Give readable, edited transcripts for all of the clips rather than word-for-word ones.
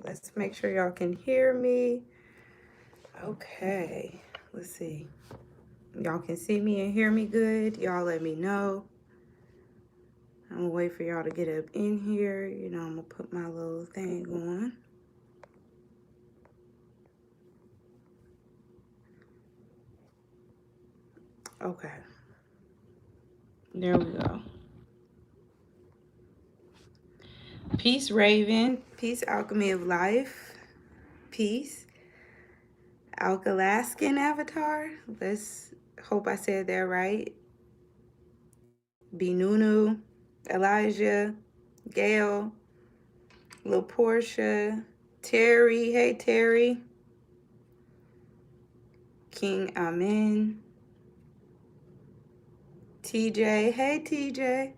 Let's make sure y'all can hear me. Okay, let's see. Y'all can see me and hear me good. Y'all let me know. I'm gonna wait for y'all to get up in here. You know, I'm gonna put my little thing on. Okay. There we go. Peace, Raven. Peace, Alchemy of Life. Peace. Alkalaskan Avatar. Let's hope I said that right. Benunu. Elijah. Gail. Lil Portia. Terry. Hey, Terry. King Amen. TJ. Hey, TJ.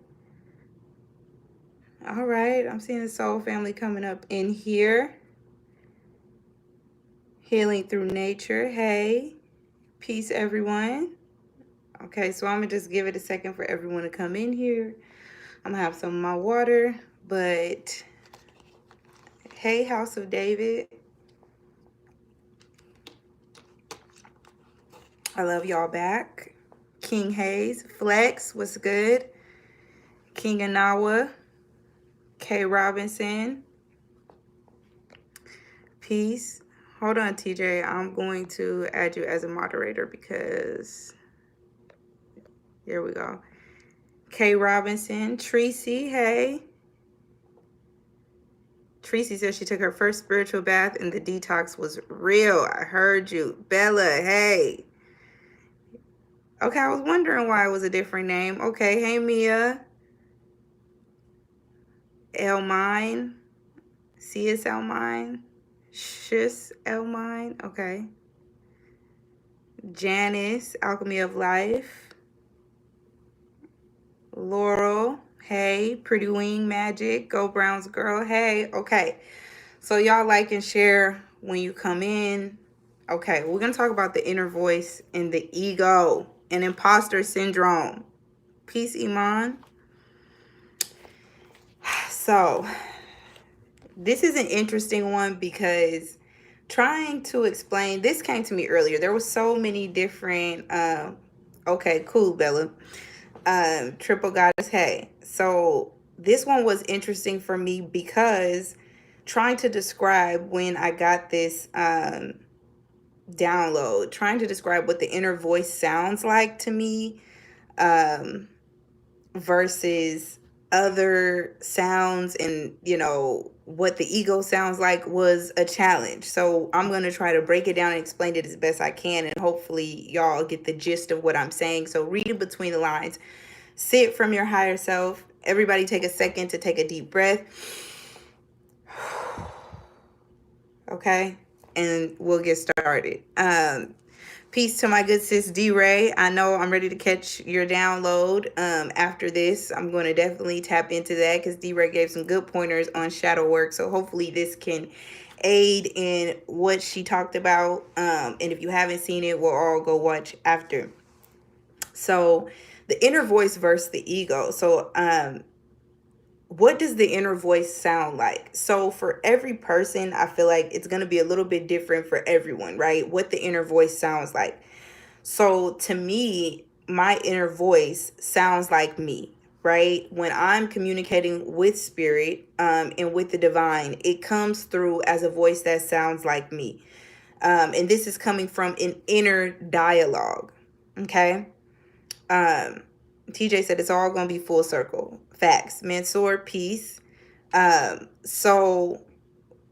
All right. I'm seeing the soul family coming up in here. Healing through nature. Hey. Peace, everyone. Okay, so I'm going to just give it a second for everyone to come in here. I'm going to have some of my water. But, hey, House of David. I love y'all back. King Hayes. Flex, what's good? King Anawa. K. Robinson. Peace. Hold on, TJ. I'm going to add you as a moderator because... There we go. K. Robinson. Tracy, hey. Tracy says she took her first spiritual bath and the detox was real. I heard you. Bella, hey. Okay, I was wondering why it was a different name. Okay, hey, Mia. Elmine. C.S. Elmine. Shis Elmine. Okay. Janice, Alchemy of Life. Laurel, hey. Pretty Wing Magic, Go Browns Girl, hey. Okay, so y'all like and share when you come in. Okay, we're going to talk about the inner voice and the ego and imposter syndrome. Peace, Iman. So, this is an interesting one because trying to explain, this came to me earlier. There were so many different, okay, cool, Bella. Triple Goddess, hey. So this one was interesting for me because trying to describe when I got this download, trying to describe what the inner voice sounds like to me versus other sounds and, you know, what the ego sounds like was a challenge. So I'm going to try to break it down and explain it as best I can, and hopefully y'all get the gist of what I'm saying. So read it between the lines. Sit from your higher self. Everybody take a second to take a deep breath. Okay? And we'll get started. Peace to my good sis D-Ray. I know I'm ready to catch your download. After this, I'm going to definitely tap into that because D-Ray gave some good pointers on shadow work. So hopefully this can aid in what she talked about. And if you haven't seen it, we'll all go watch after. So the inner voice versus the ego. So what does the inner voice sound like? So for every person, I feel like it's going to be a little bit different for everyone, right? What the inner voice sounds like. So to me, my inner voice sounds like me, right? When I'm communicating with spirit and with the divine, it comes through as a voice that sounds like me. And this is coming from an inner dialogue, okay? TJ said it's all going to be full circle. Facts. Mansoor, peace. So,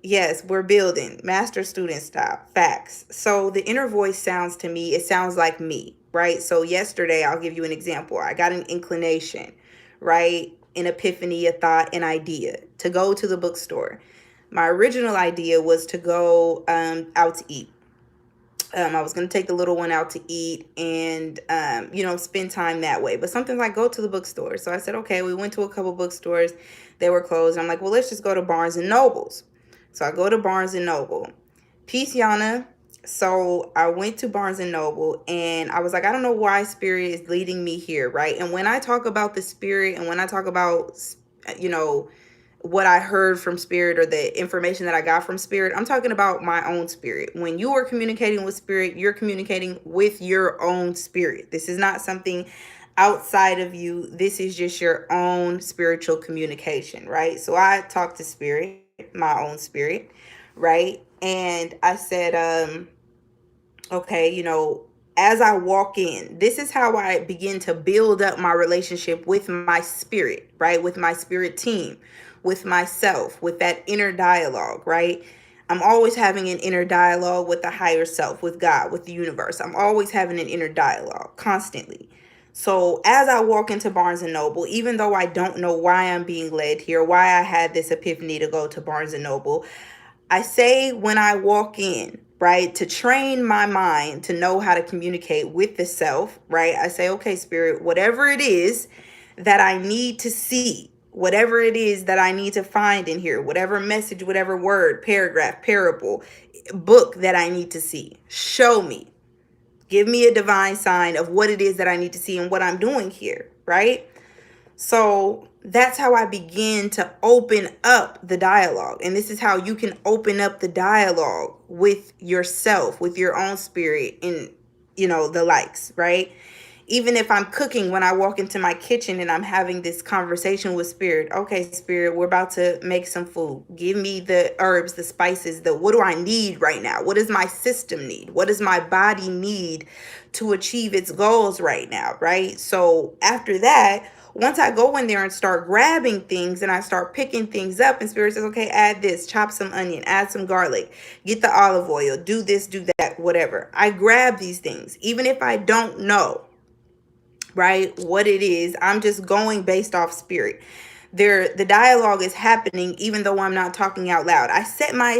yes, we're building. Master student style. Facts. So, the inner voice sounds to me, it sounds like me, right? So, yesterday, I'll give you an example. I got an inclination, right? An epiphany, a thought, an idea to go to the bookstore. My original idea was to go out to eat. I was going to take the little one out to eat and, you know, spend time that way. But something like go to the bookstore. So I said, okay, we went to a couple bookstores. They were closed. I'm like, well, let's just go to Barnes and Nobles. So I go to Barnes and Noble. Peace, Yana. So I went to Barnes and Noble and I was like, I don't know why spirit is leading me here, right? And when I talk about the spirit and when I talk about, you know, what I heard from spirit or the information that I got from spirit. I'm talking about my own spirit. When you are communicating with spirit, you're communicating with your own spirit. This is not something outside of you. This is just your own spiritual communication, right? So I talked to spirit, my own spirit, right? And I said, okay, as I walk in, this is how I begin to build up my relationship with my spirit, right? With my spirit team, with myself, with that inner dialogue, right? I'm always having an inner dialogue with the higher self, with God, with the universe. I'm always having an inner dialogue constantly. So as I walk into Barnes and Noble, even though I don't know why I'm being led here, why I had this epiphany to go to Barnes and Noble, I say when I walk in, right, to train my mind to know how to communicate with the self, right? I say, okay, spirit, whatever it is that I need to see, whatever it is that I need to find in here, whatever message, whatever word, paragraph, parable, book that I need to see, show me. Give me a divine sign of what it is that I need to see and what I'm doing here, right? So that's how I begin to open up the dialogue. And this is how you can open up the dialogue with yourself, with your own spirit, and, the likes, right? Even if I'm cooking, when I walk into my kitchen and I'm having this conversation with spirit, okay, spirit, we're about to make some food. Give me the herbs, the spices, what do I need right now? What does my system need? What does my body need to achieve its goals right now, right? So after that, once I go in there and start grabbing things and I start picking things up, and spirit says, okay, add this, chop some onion, add some garlic, get the olive oil, do this, do that, whatever. I grab these things, even if I don't know, right, what it is. I'm just going based off spirit. The dialogue is happening even though I'm not talking out loud. I set my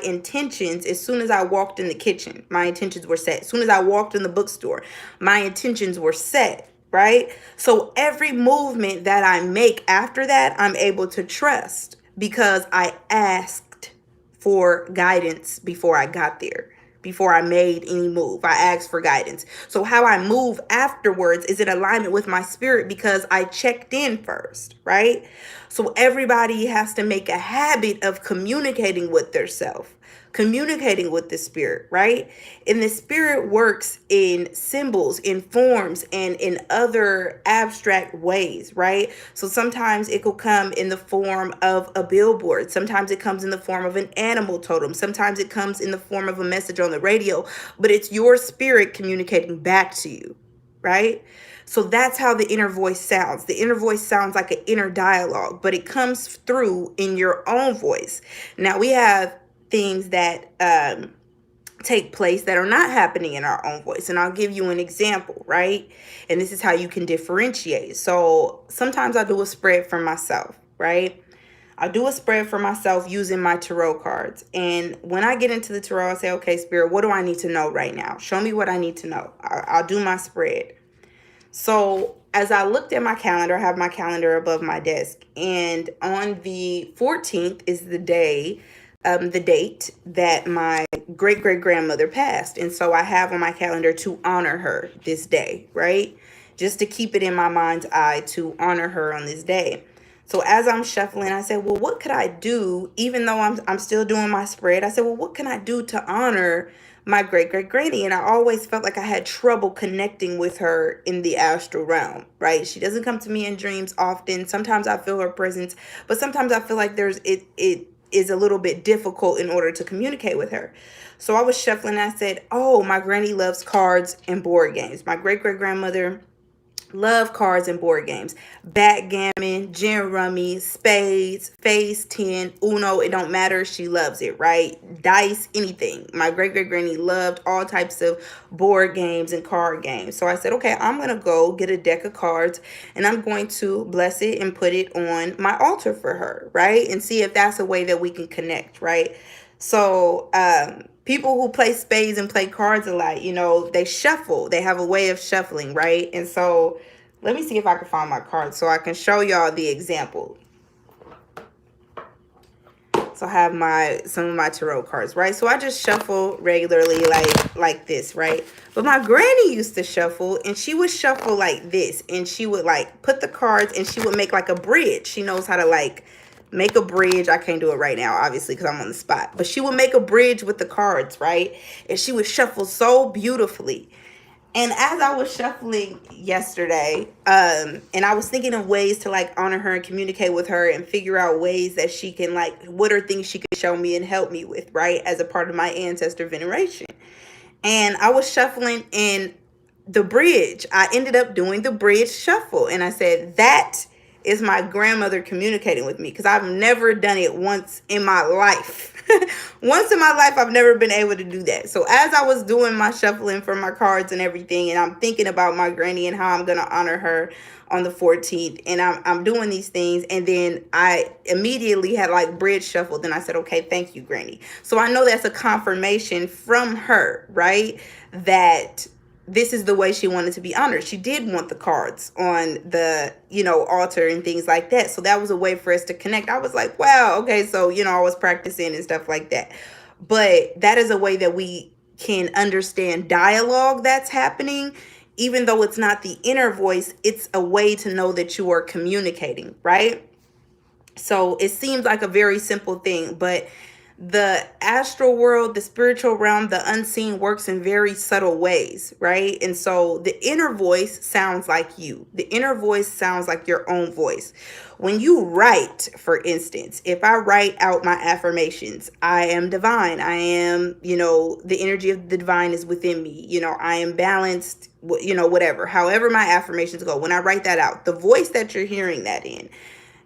intentions as soon as I walked in the kitchen. My intentions were set. As soon as I walked in the bookstore, my intentions were set, right? So every movement that I make after that, I'm able to trust because I asked for guidance before I got there. Before I made any move, I asked for guidance. So how I move afterwards is in alignment with my spirit because I checked in first, right? So everybody has to make a habit of communicating with their self, communicating with the spirit, right? And the spirit works in symbols, in forms, and in other abstract ways, right? So sometimes it could come in the form of a billboard. Sometimes it comes in the form of an animal totem. Sometimes it comes in the form of a message on the radio, but it's your spirit communicating back to you, right? So that's how the inner voice sounds. The inner voice sounds like an inner dialogue, but it comes through in your own voice. Now we have things that take place that are not happening in our own voice. And I'll give you an example, right? And this is how you can differentiate. So sometimes I do a spread for myself, right? I do a spread for myself using my tarot cards. And when I get into the tarot, I say, okay, spirit, what do I need to know right now? Show me what I need to know. I'll do my spread. So as I looked at my calendar, I have my calendar above my desk. And on the 14th is the date that my great-great-grandmother passed. And so I have on my calendar to honor her this day, right? Just to keep it in my mind's eye to honor her on this day. So as I'm shuffling, I said, well, what could I do, even though I'm still doing my spread? I said, well, what can I do to honor my great-great-granny? And I always felt like I had trouble connecting with her in the astral realm, right? She doesn't come to me in dreams often. Sometimes I feel her presence, but sometimes I feel like it is a little bit difficult in order to communicate with her. So I was shuffling and I said, oh, my granny loves cards and board games. My great-great-grandmother love cards and board games. Backgammon, gin rummy, spades, phase 10, Uno, it don't matter. She loves it, right? Dice, anything. My great-great-granny loved all types of board games and card games. So I said, okay, I'm going to go get a deck of cards and I'm going to bless it and put it on my altar for her, right? And see if that's a way that we can connect, right? So, people who play spades and play cards a lot, they shuffle. They have a way of shuffling, right? And so let me see if I can find my cards so I can show y'all the example. So I have some of my tarot cards, right? So I just shuffle regularly like this, right? But my granny used to shuffle and she would shuffle like this. And she would put the cards and she would make like a bridge. She knows how to make a bridge. I can't do it right now, obviously, because I'm on the spot. But she would make a bridge with the cards, right? And she would shuffle so beautifully. And as I was shuffling yesterday, and I was thinking of ways to like honor her and communicate with her and figure out ways that she can like, what are things she could show me and help me with, right? As a part of my ancestor veneration. And I was shuffling in the bridge. I ended up doing the bridge shuffle. And I said, that is my grandmother communicating with me, because I've never done it once in my life. Once in my life, I've never been able to do that. So as I was doing my shuffling for my cards and everything, and I'm thinking about my granny and how I'm going to honor her on the 14th, and I'm doing these things, and then I immediately had like bridge shuffled, and I said, okay, thank you, granny. So I know that's a confirmation from her, right? That this is the way she wanted to be honored. She did want the cards on the, altar and things like that. So that was a way for us to connect. I was like, wow, okay. So, I was practicing and stuff like that. But that is a way that we can understand dialogue that's happening. Even though it's not the inner voice, it's a way to know that you are communicating, right? So it seems like a very simple thing, but the astral world, the spiritual realm, the unseen works in very subtle ways, right? And so the inner voice sounds like you. The inner voice sounds like your own voice. When you write, for instance, if I write out my affirmations, I am divine. I am, the energy of the divine is within me. I am balanced, whatever. However my affirmations go, when I write that out, the voice that you're hearing that in,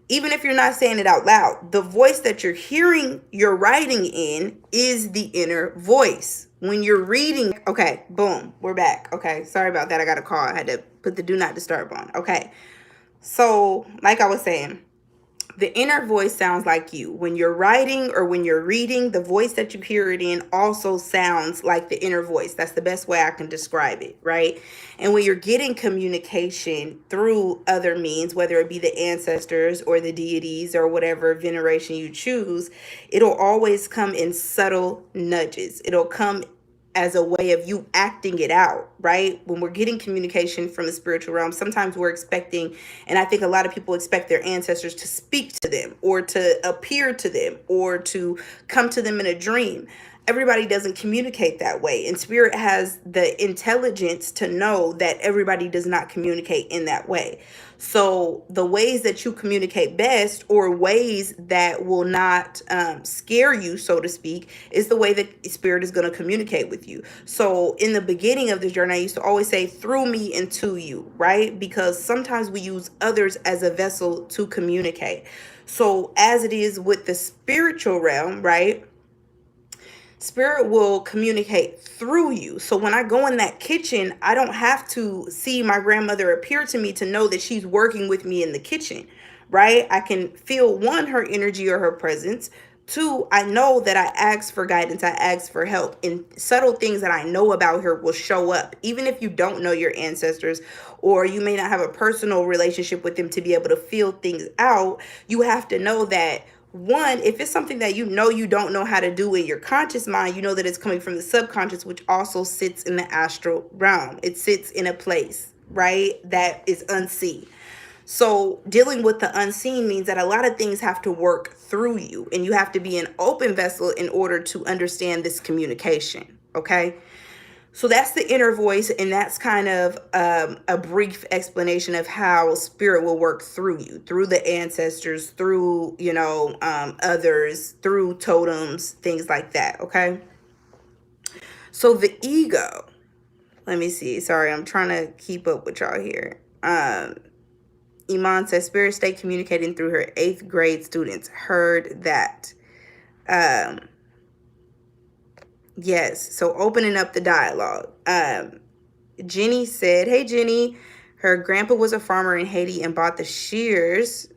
even if you're not saying it out loud, the voice that you're writing in is the inner voice. When you're reading, okay, boom, we're back. Okay, sorry about that. I got a call. I had to put the do not disturb on. Okay, so like I was saying, the inner voice sounds like you. When you're writing or when you're reading, the voice that you hear it in also sounds like the inner voice. That's the best way I can describe it, right? And when you're getting communication through other means, whether it be the ancestors or the deities or whatever veneration you choose, it'll always come in subtle nudges. It'll come as a way of you acting it out, right? When we're getting communication from the spiritual realm, sometimes we're expecting, and I think a lot of people expect their ancestors to speak to them or to appear to them or to come to them in a dream. Everybody doesn't communicate that way. And spirit has the intelligence to know that everybody does not communicate in that way. So the ways that you communicate best, or ways that will not scare you, so to speak, is the way that spirit is going to communicate with you. So in the beginning of this journey, I used to always say through me and to you, right? Because sometimes we use others as a vessel to communicate. So as it is with the spiritual realm, right? Spirit will communicate through you. So when I go in that kitchen, I don't have to see my grandmother appear to me to know that she's working with me in the kitchen, right? I can feel, one, her energy or her presence. Two, I know that I ask for guidance. I ask for help. And subtle things that I know about her will show up. Even if you don't know your ancestors, or you may not have a personal relationship with them to be able to feel things out, you have to know that, one, if it's something that you don't know how to do in your conscious mind, you know that it's coming from the subconscious, which also sits in the astral realm. It sits in a place, right, that is unseen. So dealing with the unseen means that a lot of things have to work through you, and you have to be an open vessel in order to understand this communication, okay? So that's the inner voice, and that's kind of a brief explanation of how spirit will work through you, through the ancestors, through, others, through totems, things like that, okay? So the ego, let me see. Sorry, I'm trying to keep up with y'all here. Iman says, spirit stay communicating through her 8th grade students. Heard that. Yes, so opening up the dialogue. Jenny said, hey, Jenny, her grandpa was a farmer in Haiti and bought the shears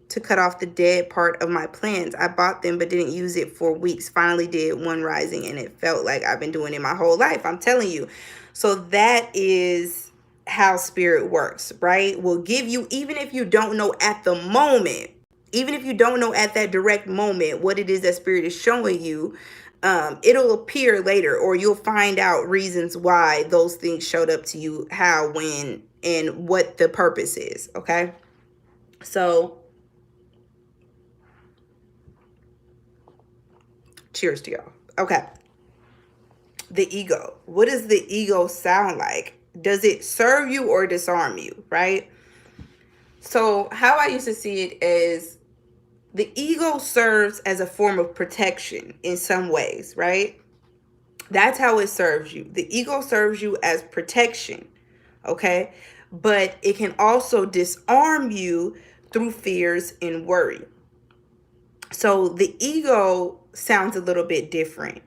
to cut off the dead part of my plants. I bought them but didn't use it for weeks. Finally did one rising, and it felt like I've been doing it my whole life. I'm telling you. So that is how spirit works, right? Will give you, even if you don't know at the moment, even if you don't know at that direct moment what it is that spirit is showing you, it'll appear later, or you'll find out reasons why those things showed up to you, how, when, and what the purpose is, okay? So Cheers to y'all. Okay. The ego. What does the ego sound like? Does it serve you or disarm you, right? So how I used to see it is the ego serves as a form of protection in some ways, right? That's how it serves you. The ego serves you as protection, okay? But it can also disarm you through fears and worry. So the ego sounds a little bit different.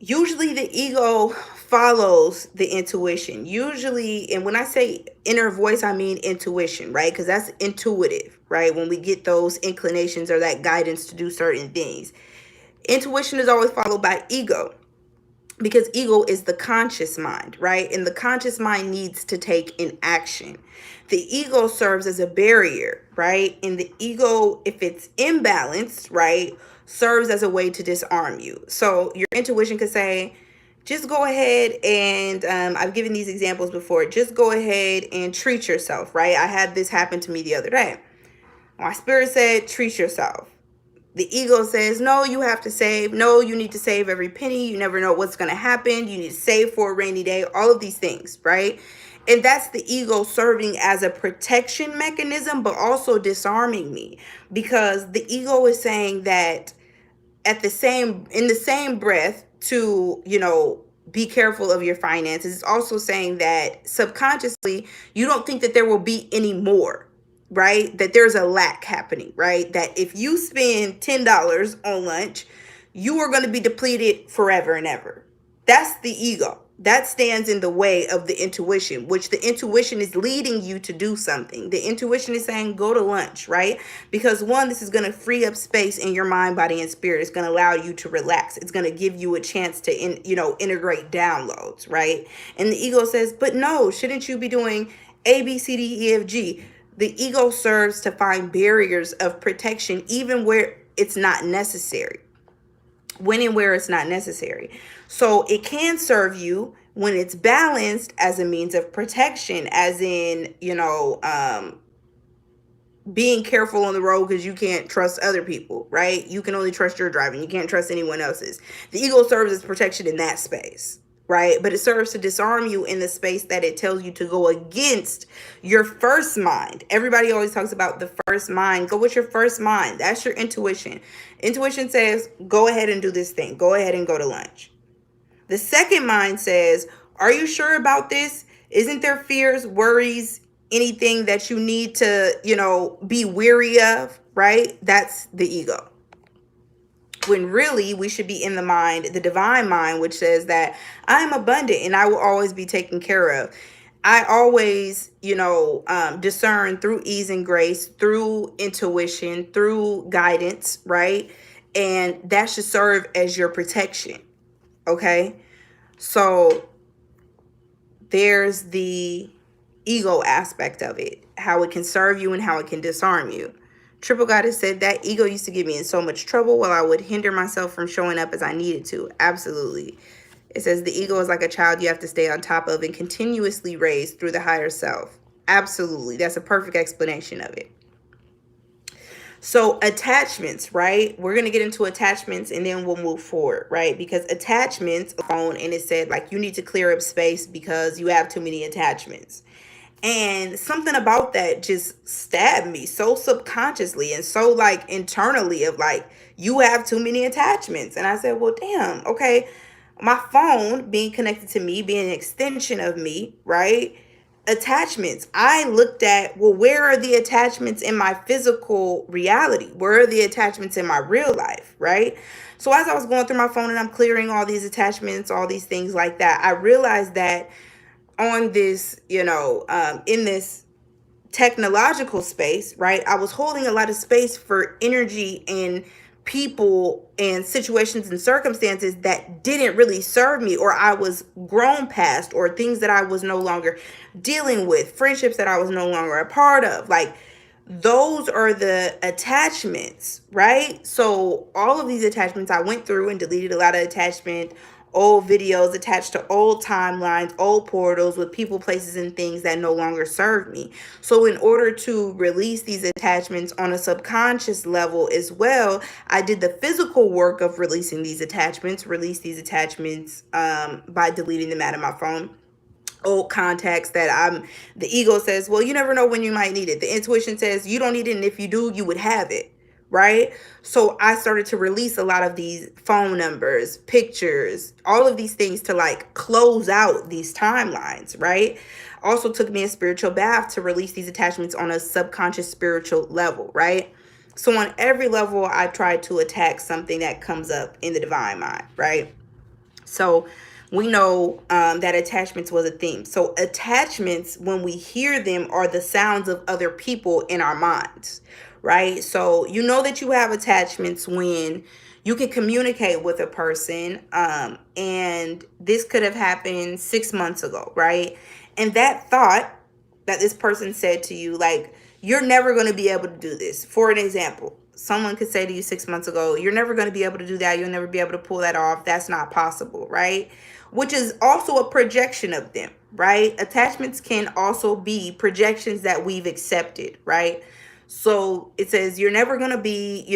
Usually the ego follows the intuition. Usually, and when I say inner voice, I mean intuition, right? Because that's intuitive, right? When we get those inclinations or that guidance to do certain things. Intuition is always followed by ego, because ego is the conscious mind, right? And the conscious mind needs to take an action. The ego serves as a barrier, right? And the ego, if it's imbalanced, right, serves as a way to disarm you. So your intuition could say, just go ahead and I've given these examples before. Just go ahead and treat yourself, right? I had this happen to me the other day. My spirit said, treat yourself. The ego says, no, you have to save. No, you need to save every penny. You never know what's going to happen. You need to save for a rainy day. All of these things, right? And that's the ego serving as a protection mechanism, but also disarming me, because the ego is saying that in the same breath to, be careful of your finances. It's also saying that subconsciously, you don't think that there will be any more, right? That there's a lack happening, right? That if you spend $10 on lunch, you are going to be depleted forever and ever. That's the ego. That stands in the way of the intuition, which the intuition is leading you to do something. The intuition is saying, go to lunch, right? Because one, this is going to free up space in your mind, body, and spirit. It's going to allow you to relax. It's going to give you a chance to, integrate downloads, right? And the ego says, but no, shouldn't you be doing A, B, C, D, E, F, G? The ego serves to find barriers of protection, even where it's not necessary. When and where it's not necessary. So it can serve you when it's balanced as a means of protection, as in, being careful on the road because you can't trust other people, right? You can only trust your driving. You can't trust anyone else's. The ego serves as protection in that space, right? But it serves to disarm you in the space that it tells you to go against your first mind. Everybody always talks about the first mind. Go with your first mind. That's your intuition. Intuition says, go ahead and do this thing. Go ahead and go to lunch. The second mind says, are you sure about this? Isn't there fears, worries, anything that you need to, be weary of, right? That's the ego. When really we should be in the mind, the divine mind, which says that I am abundant and I will always be taken care of. I always, discern through ease and grace, through intuition, through guidance, right? And that should serve as your protection. Okay. So there's the ego aspect of it, how it can serve you and how it can disarm you. Triple Goddess said that ego used to get me in so much trouble while I would hinder myself from showing up as I needed to. Absolutely. It says the ego is like a child you have to stay on top of and continuously raise through the higher self. Absolutely. That's a perfect explanation of it. So attachments, right? We're going to get into attachments and then we'll move forward, right? Because attachments alone, and it said like you need to clear up space because you have too many attachments. And something about that just stabbed me so subconsciously and so like internally of like, you have too many attachments. And I said, well, damn, okay. My phone being connected to me, being an extension of me, right? Attachments. I looked at, well, where are the attachments in my physical reality? Where are the attachments in my real life, right? So as I was going through my phone and I'm clearing all these attachments, all these things like that, I realized that on this, in this technological space, right, I was holding a lot of space for energy and people and situations and circumstances that didn't really serve me, or I was grown past, or things that I was no longer dealing with, friendships that I was no longer a part of. Like, those are the attachments, right? So all of these attachments, I went through and deleted a lot of attachment. old videos attached to old timelines, old portals with people, places, and things that no longer serve me. So in order to release these attachments on a subconscious level as well, I did the physical work of releasing these attachments, by deleting them out of my phone. Old contacts that the ego says, well, you never know when you might need it. The intuition says you don't need it, and if you do, you would have it, right? So I started to release a lot of these phone numbers, pictures, all of these things to like close out these timelines, right? Also took me a spiritual bath to release these attachments on a subconscious spiritual level, right? So on every level, I try to attack something that comes up in the divine mind, right? So we know that attachments was a theme. So attachments, when we hear them, are the sounds of other people in our minds, right? So you know that you have attachments when you can communicate with a person, and this could have happened 6 months ago, right? And that thought that this person said to you, like, you're never going to be able to do this. For an example, someone could say to you 6 months ago, you're never going to be able to do that. You'll never be able to pull that off. That's not possible, right? Which is also a projection of them, right? Attachments can also be projections that we've accepted, right? So it says you're never going to be,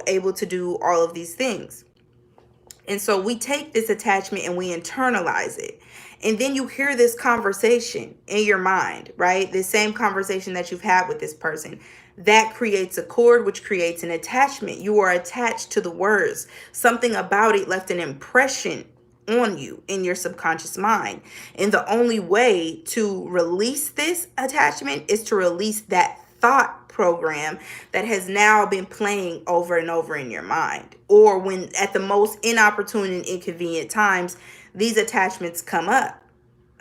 able to do all of these things. And so we take this attachment and we internalize it. And then you hear this conversation in your mind, right? The same conversation that you've had with this person. That creates a cord, which creates an attachment. You are attached to the words. Something about it left an impression on you in your subconscious mind. And the only way to release this attachment is to release that thought program that has now been playing over and over in your mind. Or when at the most inopportune and inconvenient times, these attachments come up.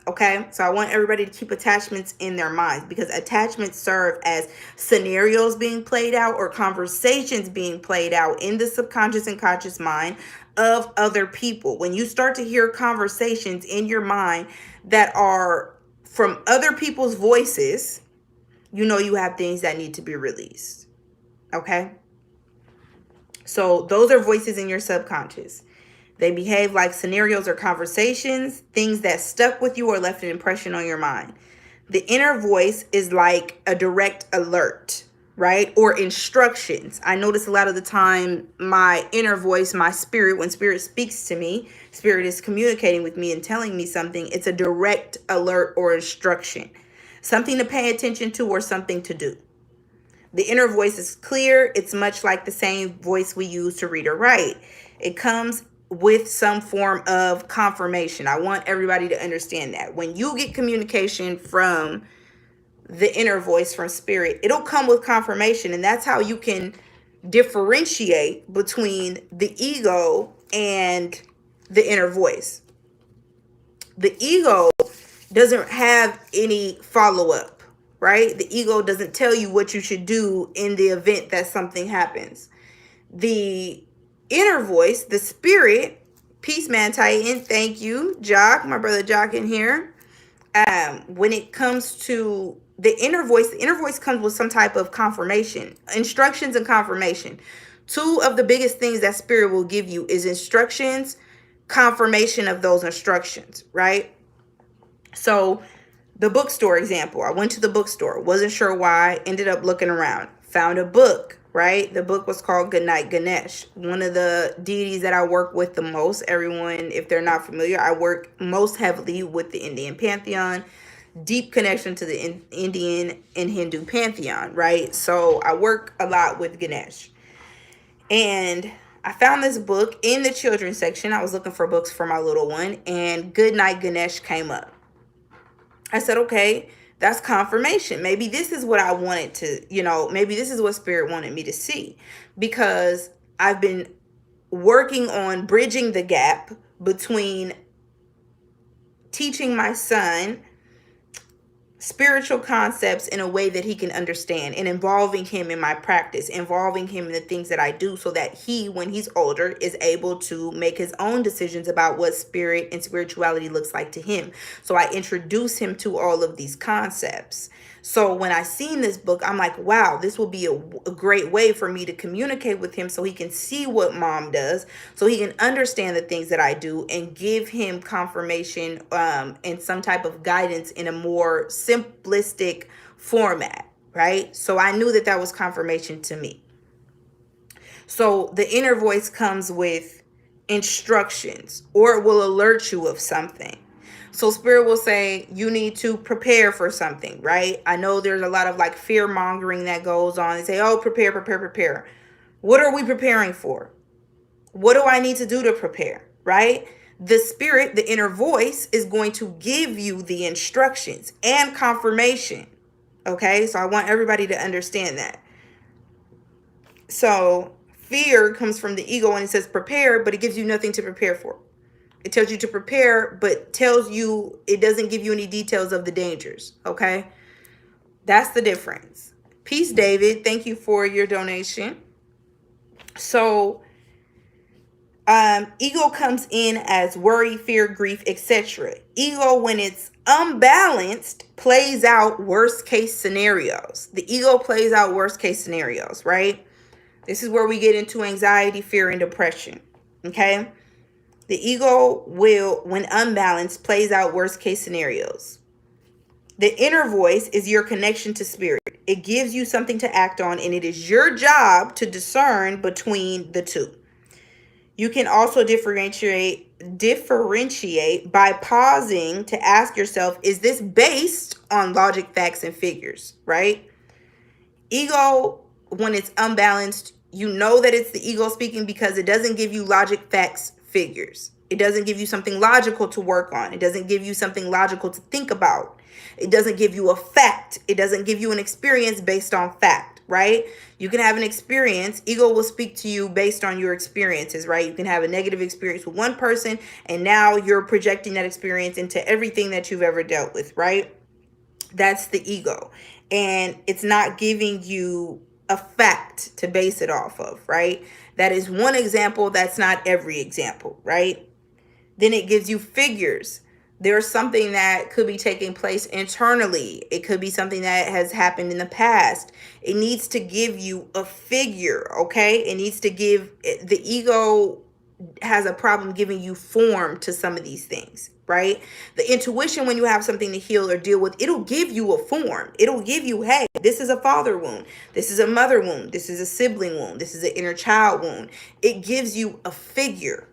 Okay, so I want everybody to keep attachments in their minds, because attachments serve as scenarios being played out or conversations being played out in the subconscious and conscious mind of other people. When you start to hear conversations in your mind that are from other people's voices, you know you have things that need to be released. Okay, so those are voices in your subconscious. They behave like scenarios or conversations, things that stuck with you or left an impression on your mind. The inner voice is like a direct alert, right? Or instructions. I notice a lot of the time my inner voice, my spirit, when spirit speaks to me, spirit is communicating with me and telling me something. It's a direct alert or instruction, something to pay attention to or something to do. The inner voice is clear. It's much like the same voice we use to read or write. It comes with some form of confirmation. I want everybody to understand that. When you get communication from the inner voice, from spirit, it'll come with confirmation. And that's how you can differentiate between the ego and the inner voice. The ego doesn't have any follow-up, right? The ego doesn't tell you what you should do in the event that something happens. The inner voice, the spirit, peace man Titan, thank you, Jock, my brother Jock in here. When it comes to the inner voice comes with some type of confirmation, instructions and confirmation. Two of the biggest things that spirit will give you is instructions, confirmation of those instructions, right? So the bookstore example, I went to the bookstore, wasn't sure why, ended up looking around, found a book, right? The book was called Goodnight Ganesh, one of the deities that I work with the most. Everyone, if they're not familiar, I work most heavily with the Indian pantheon, deep connection to the Indian and Hindu pantheon, right? So I work a lot with Ganesh. And I found this book in the children's section. I was looking for books for my little one, and Goodnight Ganesh came up. I said, okay, that's confirmation. Maybe this is what I wanted to, maybe this is what spirit wanted me to see, because I've been working on bridging the gap between teaching my son spiritual concepts in a way that he can understand, and involving him in my practice, involving him in the things that I do, so that he, when he's older, is able to make his own decisions about what spirit and spirituality looks like to him. So I introduce him to all of these concepts. So when I seen this book, I'm like, wow, this will be a great way for me to communicate with him so he can see what mom does, so he can understand the things that I do and give him confirmation and some type of guidance in a more simplistic format, right? So I knew that that was confirmation to me. So the inner voice comes with instructions, or it will alert you of something. So spirit will say you need to prepare for something, right? I know there's a lot of like fear mongering that goes on. They say, oh, prepare, prepare, prepare. What are we preparing for? What do I need to do to prepare, right? The spirit, the inner voice, is going to give you the instructions and confirmation. Okay, so I want everybody to understand that. So fear comes from the ego and it says prepare, but it gives you nothing to prepare for. It tells you to prepare, but tells you, it doesn't give you any details of the dangers. Okay, that's the difference. Peace, David. Thank you for your donation. So ego comes in as worry, fear, grief, etc. Ego, when it's unbalanced, plays out worst case scenarios. The ego plays out worst case scenarios, right? This is where we get into anxiety, fear, and depression. Okay? The ego will, when unbalanced, plays out worst case scenarios. The inner voice is your connection to spirit. It gives you something to act on, and it is your job to discern between the two. You can also differentiate by pausing to ask yourself, is this based on logic, facts, and figures, right? Ego, when it's unbalanced, you know that it's the ego speaking because it doesn't give you logic, facts, figures. It doesn't give you something logical to work on. It doesn't give you something logical to think about. It doesn't give you a fact. It doesn't give you an experience based on fact, right? You can have an experience. Ego will speak to you based on your experiences, right? You can have a negative experience with one person, and now you're projecting that experience into everything that you've ever dealt with, right? That's the ego. And it's not giving you a fact to base it off of, right? That is one example. That's not every example, right? Then it gives you figures. There's something that could be taking place internally. It could be something that has happened in the past. It needs to give you a figure, okay? It needs to give, the ego has a problem giving you form to some of these things, right? The intuition, when you have something to heal or deal with, it'll give you a form. It'll give you, hey, this is a father wound. This is a mother wound. This is a sibling wound. This is an inner child wound. It gives you a figure,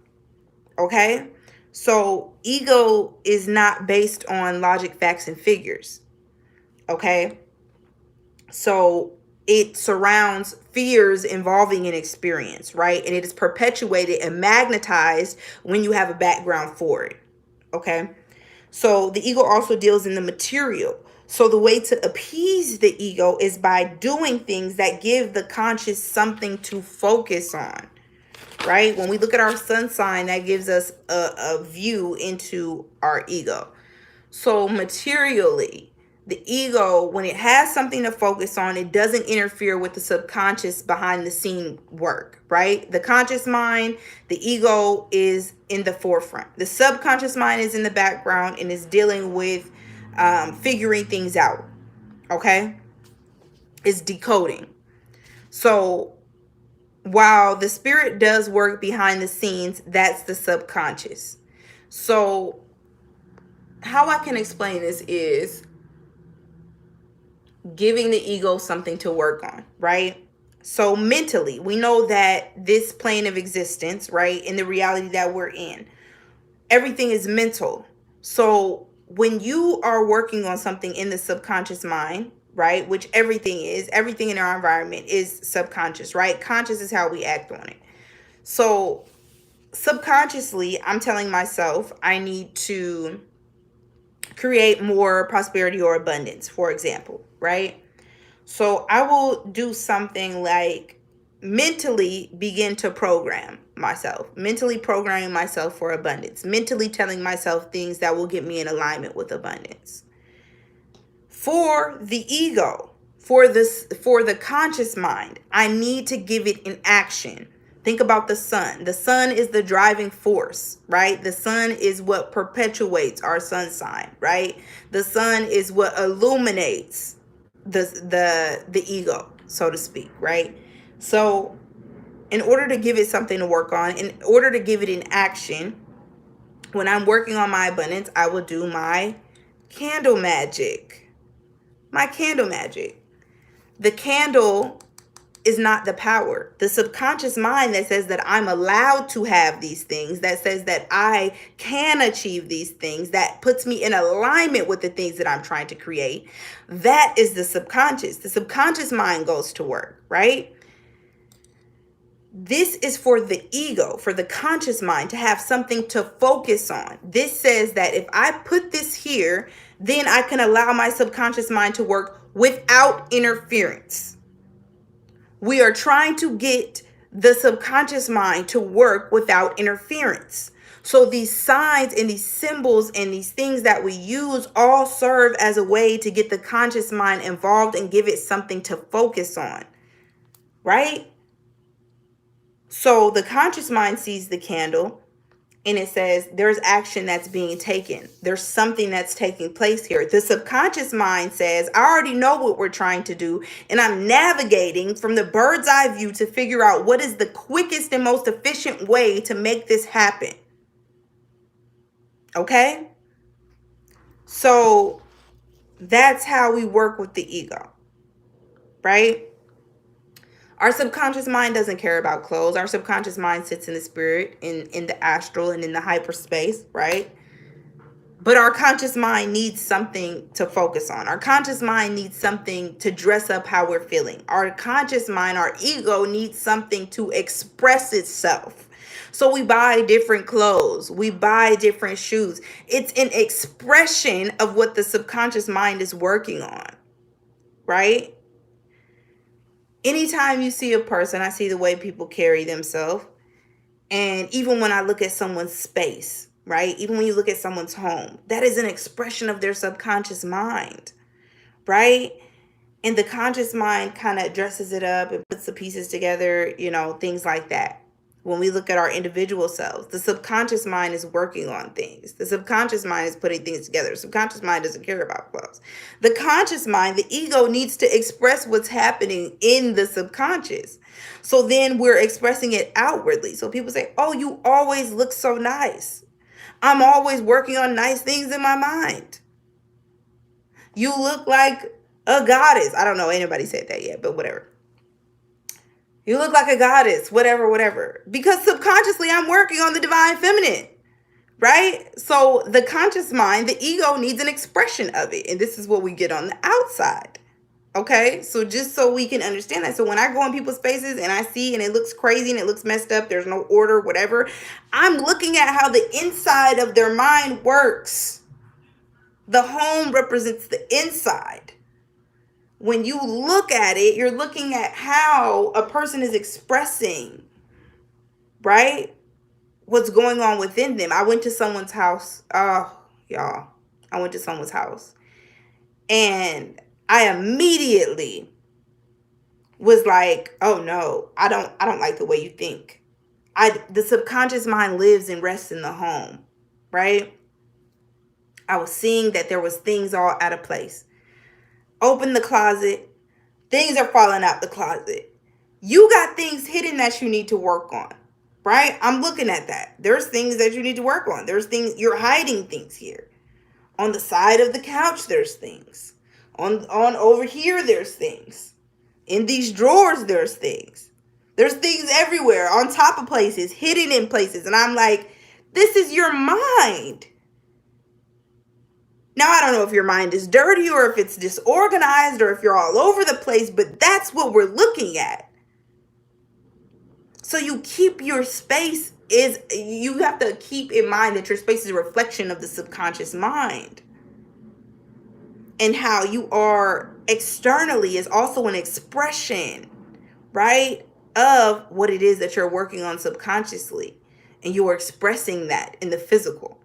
okay? So ego is not based on logic, facts, and figures, okay? So it surrounds fears involving an experience, right? And it is perpetuated and magnetized when you have a background for it, okay? So the ego also deals in the material. So the way to appease the ego is by doing things that give the conscious something to focus on, right? When we look at our sun sign, that gives us a view into our ego. So materially, the ego, when it has something to focus on, it doesn't interfere with the subconscious behind the scene work, right? The conscious mind, the ego is in the forefront. The subconscious mind is in the background and is dealing with figuring things out, okay? It's decoding. So while the spirit does work behind the scenes, that's the subconscious. So how I can explain this is giving the ego something to work on, right? So mentally, we know that this plane of existence, right, in the reality that we're in, everything is mental. So when you are working on something in the subconscious mind, right, which everything in our environment is subconscious, right? Conscious is how we act on it. So subconsciously, I'm telling myself I need to create more prosperity or abundance, for example, right? So I will do something like mentally begin to program myself, mentally programming myself for abundance, mentally telling myself things that will get me in alignment with abundance. For the ego, for the conscious mind, I need to give it an action. Think about the sun. The sun is the driving force, right? The sun is what perpetuates our sun sign, right? The sun is what illuminates the ego, so to speak, right? So in order to give it something to work on, in order to give it an action, when I'm working on my abundance, I will do my candle magic. My candle magic. The candle is not the power. The subconscious mind that says that I'm allowed to have these things, that says that I can achieve these things, that puts me in alignment with the things that I'm trying to create, that is the subconscious. The subconscious mind goes to work, right? This is for the ego, for the conscious mind to have something to focus on. This says that if I put this here, then I can allow my subconscious mind to work without interference. We are trying to get the subconscious mind to work without interference. So these signs and these symbols and these things that we use all serve as a way to get the conscious mind involved and give it something to focus on, right? So the conscious mind sees the candle and it says there's action that's being taken. There's something that's taking place here. The subconscious mind says, I already know what we're trying to do, and I'm navigating from the bird's eye view to figure out what is the quickest and most efficient way to make this happen. Okay? So that's how we work with the ego, right? Our subconscious mind doesn't care about clothes. Our subconscious mind sits in the spirit, in the astral, and in the hyperspace, right? But our conscious mind needs something to focus on. Our conscious mind needs something to dress up how we're feeling. Our conscious mind, our ego, needs something to express itself. So we buy different clothes. We buy different shoes. It's an expression of what the subconscious mind is working on, right? Anytime you see a person, I see the way people carry themselves. And even when I look at someone's space, right? Even when you look at someone's home, that is an expression of their subconscious mind, right? And the conscious mind kind of dresses it up and puts the pieces together, things like that. When we look at our individual selves, the subconscious mind is working on things. The subconscious mind is putting things together. The subconscious mind doesn't care about clothes. The conscious mind, the ego, needs to express what's happening in the subconscious. So then we're expressing it outwardly. So people say, oh, you always look so nice. I'm always working on nice things in my mind. You look like a goddess. I don't know. Anybody said that yet, but whatever. You look like a goddess, whatever. Because subconsciously, I'm working on the divine feminine, right? So the conscious mind, the ego, needs an expression of it. And this is what we get on the outside. Okay? So just so we can understand that. So when I go in people's faces and I see and it looks crazy and it looks messed up, there's no order, whatever, I'm looking at how the inside of their mind works. The home represents the inside. When you look at it, you're looking at how a person is expressing, right? What's going on within them. I went to someone's house. Oh, y'all. I went to someone's house. And I immediately was like, oh no, I don't like the way you think. The subconscious mind lives and rests in the home, right? I was seeing that there was things all out of place. Open the closet. Things are falling out the closet. You got things hidden that you need to work on, right? I'm looking at that. There's things that you need to work on. There's things, you're hiding things here. On the side of the couch, there's things. On over here, there's things. In these drawers, there's things. There's things everywhere, on top of places, hidden in places. And I'm like, this is your mind. Now, I don't know if your mind is dirty or if it's disorganized or if you're all over the place, but that's what we're looking at. So you keep your space you have to keep in mind that your space is a reflection of the subconscious mind. And how you are externally is also an expression, right, of what it is that you're working on subconsciously. And you are expressing that in the physical.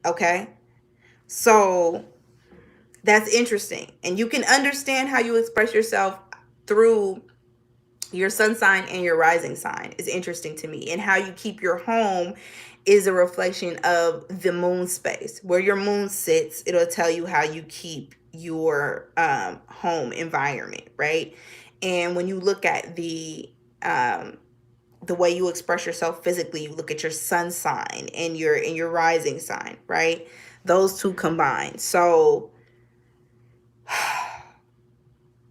Okay? So that's interesting. And you can understand how you express yourself through your sun sign and your rising sign is interesting to me. And how you keep your home is a reflection of the moon space. Where your moon sits, it'll tell you how you keep your home environment, right? And when you look at the way you express yourself physically, you look at your sun sign and your rising sign, right? Those two combined. So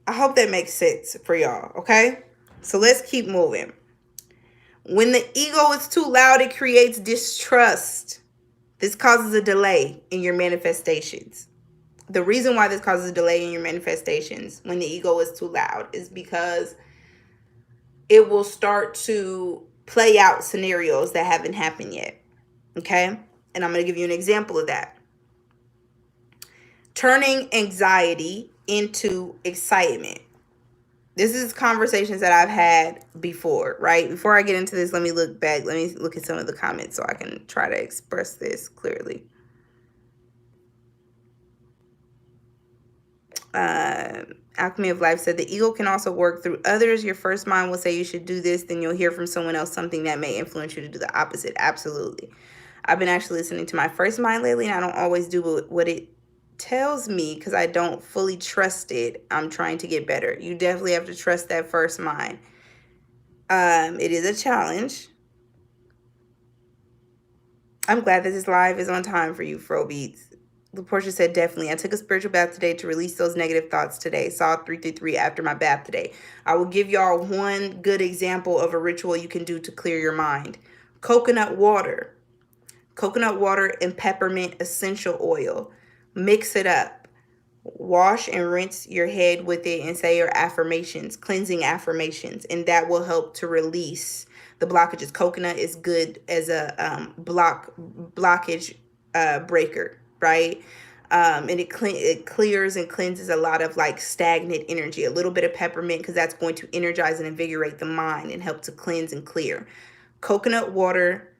I hope that makes sense for y'all, okay? So let's keep moving. When the ego is too loud, it creates distrust. This causes a delay in your manifestations. The reason why this causes a delay in your manifestations when the ego is too loud is because it will start to play out scenarios that haven't happened yet. Okay? And I'm going to give you an example of that. Turning anxiety into excitement. This is conversations that I've had before, right? Before I get into this, let me look back. Let me look at some of the comments so I can try to express this clearly. Alchemy of Life said the ego can also work through others. Your first mind will say you should do this, then you'll hear from someone else something that may influence you to do the opposite. Absolutely. I've been actually listening to my first mind lately, and I don't always do what it tells me because I don't fully trust it. I'm trying to get better. You definitely have to trust that first mind. It is a challenge. I'm glad that this live is on time for you, Frobeats. LaPortia said, definitely. I took a spiritual bath today to release those negative thoughts today. Saw 333 after my bath today. I will give y'all one good example of a ritual you can do to clear your mind. Coconut water. Coconut water and peppermint essential oil. Mix it up. Wash and rinse your head with it and say your affirmations, cleansing affirmations, and that will help to release the blockages. Coconut is good as a blockage breaker, right? And it clears and cleanses a lot of like stagnant energy. A little bit of peppermint because that's going to energize and invigorate the mind and help to cleanse and clear. Coconut water,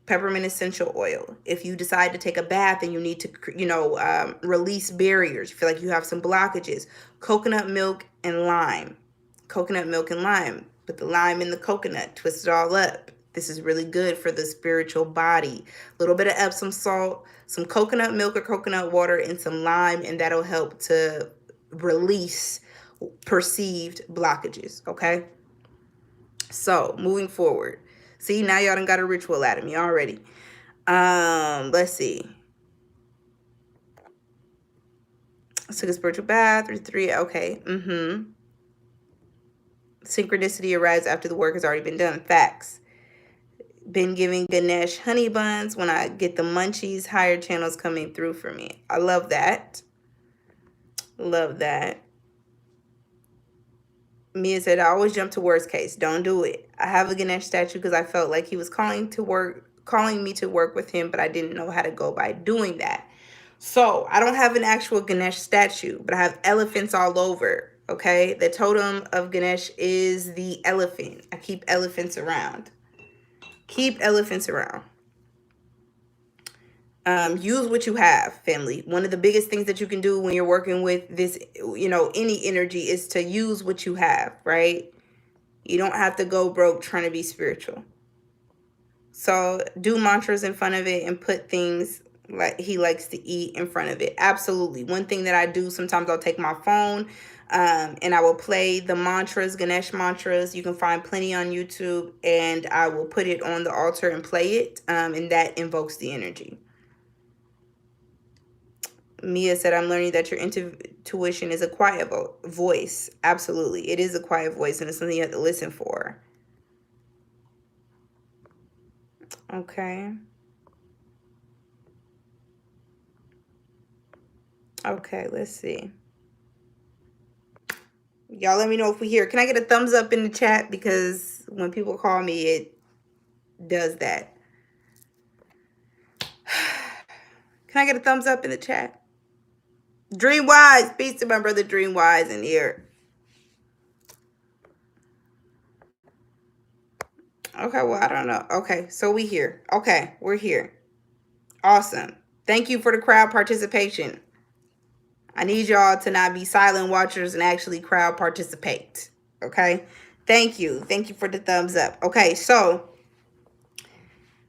peppermint essential oil. If you decide to take a bath and you need to, release barriers, you feel like you have some blockages, coconut milk and lime. Coconut milk and lime. Put the lime in the coconut, twist it all up. This is really good for the spiritual body. A little bit of Epsom salt, some coconut milk or coconut water, and some lime, and that'll help to release perceived blockages, okay? So, moving forward. See, now y'all done got a ritual out of me already. Let's see. Let's take a spiritual bath. 3. Okay. Synchronicity arrives after the work has already been done. Facts. Been giving Ganesh honey buns. When I get the munchies, higher channels coming through for me. I love that. Love that. Mia said, I always jump to worst case. Don't do it. I have a Ganesh statue because I felt like he was calling me to work with him, but I didn't know how to go by doing that. So I don't have an actual Ganesh statue, but I have elephants all over. Okay. The totem of Ganesh is the elephant. I keep elephants around. Keep elephants around. Use what you have, family. One of the biggest things that you can do when you're working with this, any energy is to use what you have, right? You don't have to go broke trying to be spiritual. So do mantras in front of it and put things like he likes to eat in front of it. Absolutely. One thing that I do, sometimes I'll take my phone and I will play the mantras, Ganesh mantras. You can find plenty on YouTube, and I will put it on the altar and play it. And that invokes the energy. Mia said, I'm learning that your intuition is a quiet voice. Absolutely. It is a quiet voice, and it's something you have to listen for. Okay. Okay, let's see. Y'all let me know if we hear. Can I get a thumbs up in the chat? Because when people call me, it does that. Can I get a thumbs up in the chat? Dream Wise. Peace to my brother Dream Wise in here. Okay, well, I don't know. Okay, so we here. Okay, we're here. Awesome. Thank you for the crowd participation. I need y'all to not be silent watchers and actually crowd participate. Okay? Thank you. Thank you for the thumbs up. Okay, so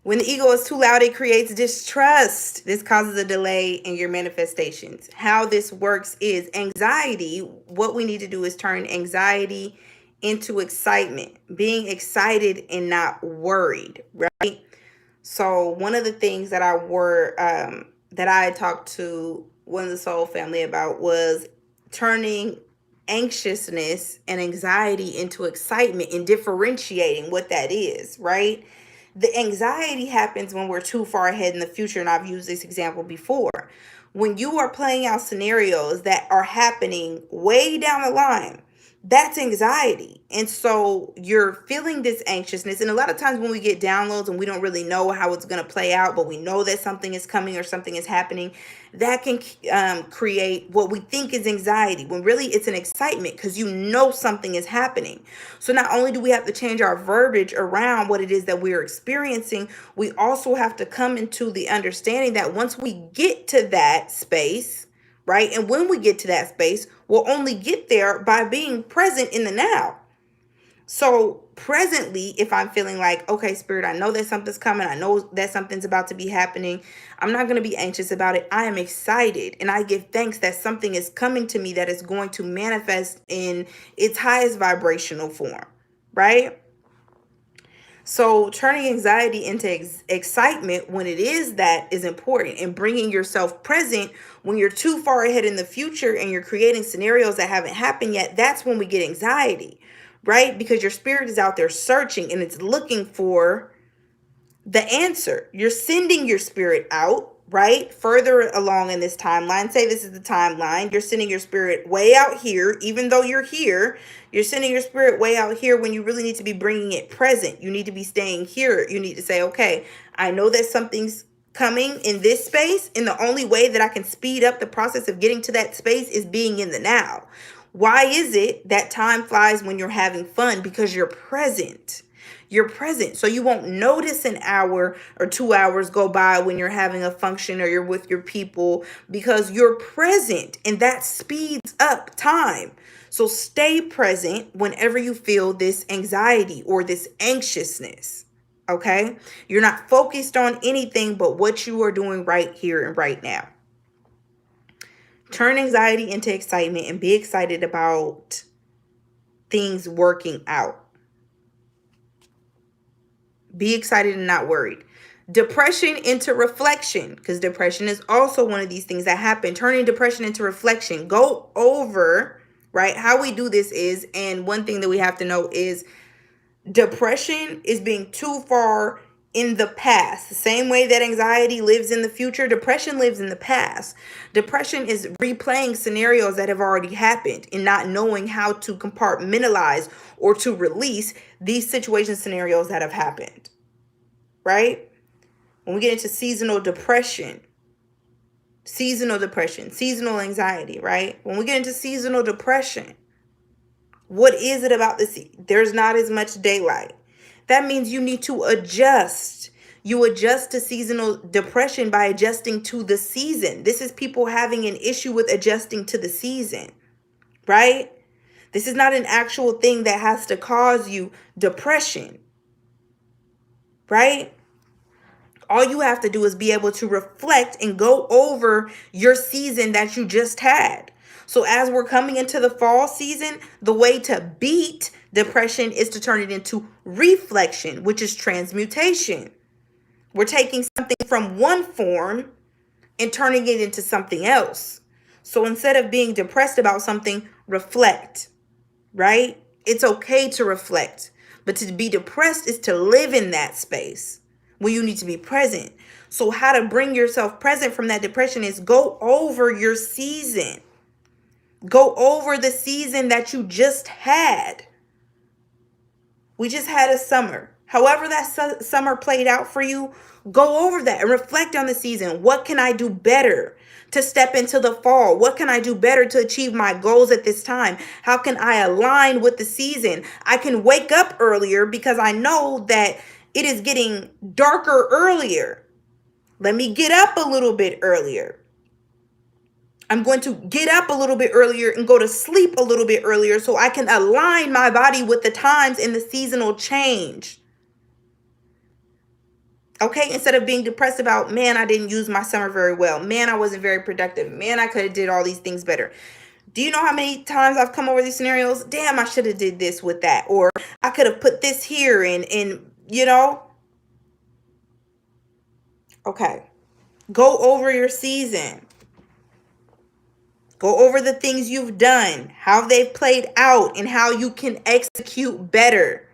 when the ego is too loud, it creates distrust. This causes a delay in your manifestations. How this works is anxiety. What we need to do is turn anxiety into excitement, being excited and not worried, right? So one of the things that that I talked to one of the soul family about was turning anxiousness and anxiety into excitement and differentiating what that is, right? The anxiety happens when we're too far ahead in the future, and I've used this example before. When you are playing out scenarios that are happening way down the line, that's anxiety. And so you're feeling this anxiousness. And a lot of times when we get downloads and we don't really know how it's going to play out, but we know that something is coming or something is happening, that can create what we think is anxiety when really it's an excitement because you know something is happening. So not only do we have to change our verbiage around what it is that we're experiencing, we also have to come into the understanding that once we get to that space, right? And when we get to that space, we'll only get there by being present in the now. So presently, if I'm feeling like, okay, Spirit, I know that something's coming. I know that something's about to be happening. I'm not going to be anxious about it. I am excited. And I give thanks that something is coming to me that is going to manifest in its highest vibrational form, right? So turning anxiety into excitement when it is that is important, and bringing yourself present when you're too far ahead in the future and you're creating scenarios that haven't happened yet. That's when we get anxiety, right? Because your spirit is out there searching and it's looking for the answer. You're sending your spirit out, right? Further along in this timeline. Say this is the timeline. You're sending your spirit way out here, even though you're here. You're sending your spirit way out here when you really need to be bringing it present. You need to be staying here. You need to say, okay, I know that something's coming in this space, and the only way that I can speed up the process of getting to that space is being in the now. Why is it that time flies when you're having fun? Because you're present. You're present. So you won't notice an hour or 2 hours go by when you're having a function or you're with your people, because you're present, and that speeds up time. So stay present whenever you feel this anxiety or this anxiousness. Okay? You're not focused on anything but what you are doing right here and right now. Turn anxiety into excitement and be excited about things working out. Be excited and not worried. Depression into reflection, because depression is also one of these things that happen. Turning depression into reflection. Go over, right? How we do this is, and one thing that we have to know is depression is being too far in the past. The same way that anxiety lives in the future, depression lives in the past. Depression is replaying scenarios that have already happened and not knowing how to compartmentalize or to release these situation scenarios that have happened, right? When we get into seasonal depression, seasonal anxiety, right? When we get into seasonal depression, what is it about this? There's not as much daylight. That means you need to adjust. You adjust to seasonal depression by adjusting to the season. This is people having an issue with adjusting to the season, right? This is not an actual thing that has to cause you depression, right? All you have to do is be able to reflect and go over your season that you just had. So as we're coming into the fall season, the way to beat depression is to turn it into reflection, which is transmutation. We're taking something from one form and turning it into something else. So instead of being depressed about something, reflect, right? It's okay to reflect, but to be depressed is to live in that space where you need to be present. So how to bring yourself present from that depression is go over your season. Go over the season that you just had. We just had a summer. However that summer played out for you, go over that and reflect on the season. What can I do better to step into the fall? What can I do better to achieve my goals at this time? How can I align with the season? I can wake up earlier because I know that it is getting darker earlier. Let me get up a little bit earlier. I'm going to get up a little bit earlier and go to sleep a little bit earlier so I can align my body with the times and the seasonal change. Okay, instead of being depressed about, man, I didn't use my summer very well. Man, I wasn't very productive. Man, I could have did all these things better. Do you know how many times I've come over these scenarios? Damn, I should have did this with that. Or I could have put this here and Okay. Go over your season. Go over the things you've done, how they've played out, and how you can execute better.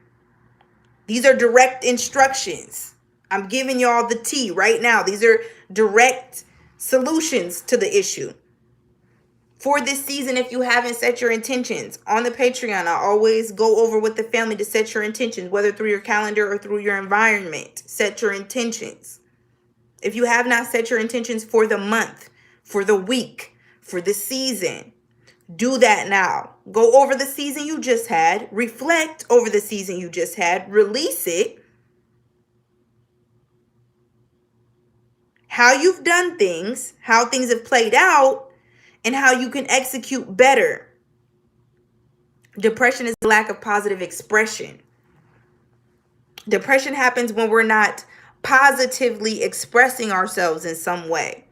These are direct instructions. I'm giving y'all the tea right now. These are direct solutions to the issue. For this season, if you haven't set your intentions on the Patreon, I always go over with the family to set your intentions, whether through your calendar or through your environment. Set your intentions. If you have not set your intentions for the month, for the week, for the season, do that now. Go over the season you just had. Reflect over the season you just had. Release it. How you've done things, how things have played out, and how you can execute better. Depression is a lack of positive expression. Depression happens when we're not positively expressing ourselves in some way.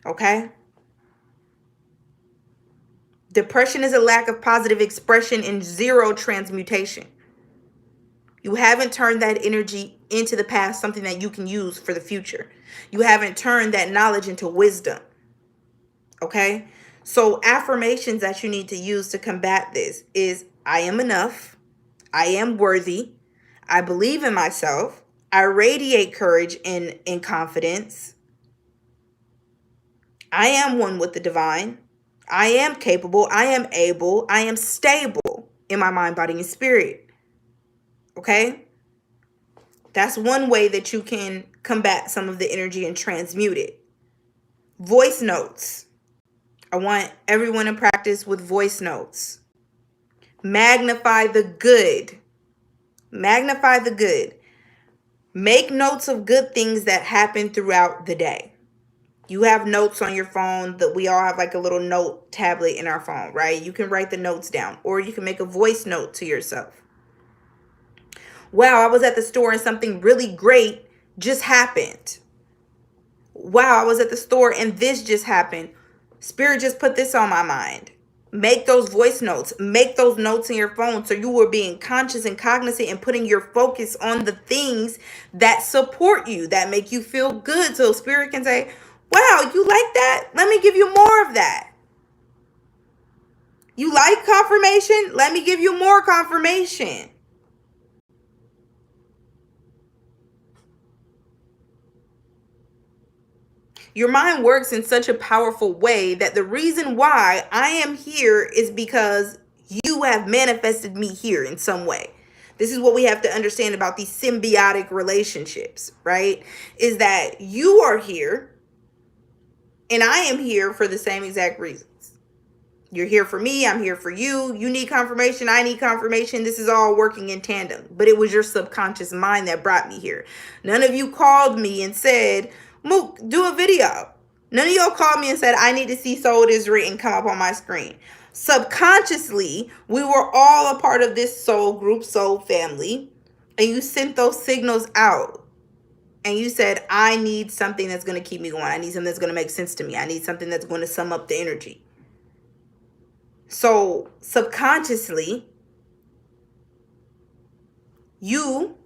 Okay? Depression is a lack of positive expression and zero transmutation. You haven't turned that energy into the past, something that you can use for the future. You haven't turned that knowledge into wisdom. Okay? So affirmations that you need to use to combat this is, I am enough. I am worthy. I believe in myself. I radiate courage and confidence. I am one with the divine. I am capable. I am able. I am stable in my mind, body, and spirit. Okay? That's one way that you can combat some of the energy and transmute it. Voice notes. I want everyone to practice with voice notes. Magnify the good. Magnify the good. Make notes of good things that happen throughout the day. You have notes on your phone that we all have, like a little note tablet in our phone, right? You can write the notes down, or you can make a voice note to yourself. Wow, I was at the store and something really great just happened. Wow, I was at the store and this just happened. Spirit just put this on my mind. Make those voice notes. Make those notes in your phone so you are being conscious and cognizant and putting your focus on the things that support you, that make you feel good. So Spirit can say, wow, you like that? Let me give you more of that. You like confirmation? Let me give you more confirmation. Your mind works in such a powerful way that the reason why I am here is because you have manifested me here in some way. This is what we have to understand about these symbiotic relationships, right? Is that you are here and I am here for the same exact reasons. You're here for me. I'm here for you. You need confirmation. I need confirmation. This is all working in tandem. But it was your subconscious mind that brought me here. None of you called me and said, Mook, do a video. None of y'all called me and said, I need to see Soitis.Written come up on my screen. Subconsciously, we were all a part of this soul group, soul family. And you sent those signals out. And you said, I need something that's going to keep me going. I need something that's going to make sense to me. I need something that's going to sum up the energy. So subconsciously, you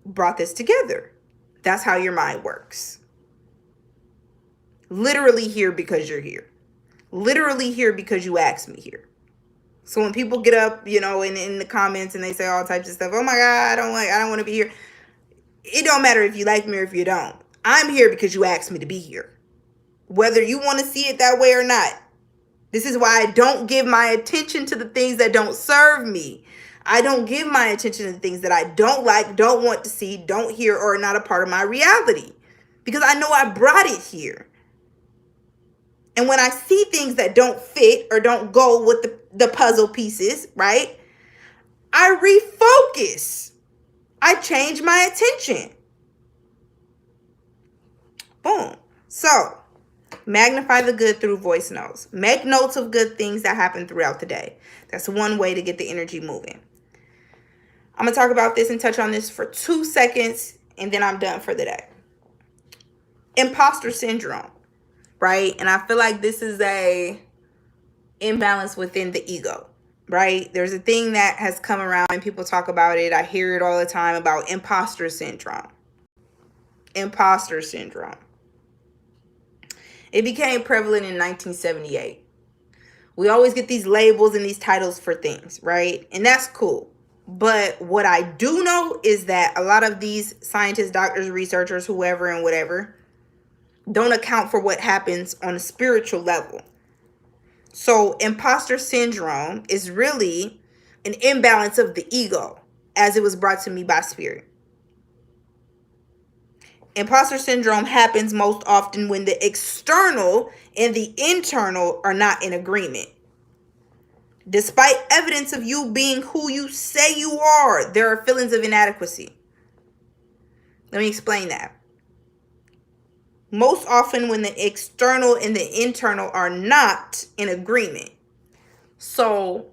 brought this together. That's how your mind works. Literally here because you're here. Literally here because you asked me here. So when people get up, in the comments and they say all types of stuff, oh my God, I don't want to be here. It don't matter if you like me or if you don't. I'm here because you asked me to be here. Whether you want to see it that way or not. This is why I don't give my attention to the things that don't serve me. I don't give my attention to the things that I don't like, don't want to see, don't hear, or are not a part of my reality. Because I know I brought it here. And when I see things that don't fit or don't go with the puzzle pieces, right? I refocus. I change my attention. Boom. So, magnify the good through voice notes. Make notes of good things that happen throughout the day. That's one way to get the energy moving. I'm going to talk about this and touch on this for 2 seconds, and then I'm done for the day. Imposter syndrome, right? And I feel like this is a imbalance within the ego, right? There's a thing that has come around and people talk about it. I hear it all the time about imposter syndrome. Imposter syndrome. It became prevalent in 1978. We always get these labels and these titles for things, right? And that's cool. But what I do know is that a lot of these scientists, doctors, researchers, whoever and whatever, don't account for what happens on a spiritual level. So imposter syndrome is really an imbalance of the ego as it was brought to me by spirit. Imposter syndrome happens most often when the external and the internal are not in agreement. Despite evidence of you being who you say you are, there are feelings of inadequacy. Let me explain that. Most often when the external and the internal are not in agreement. So,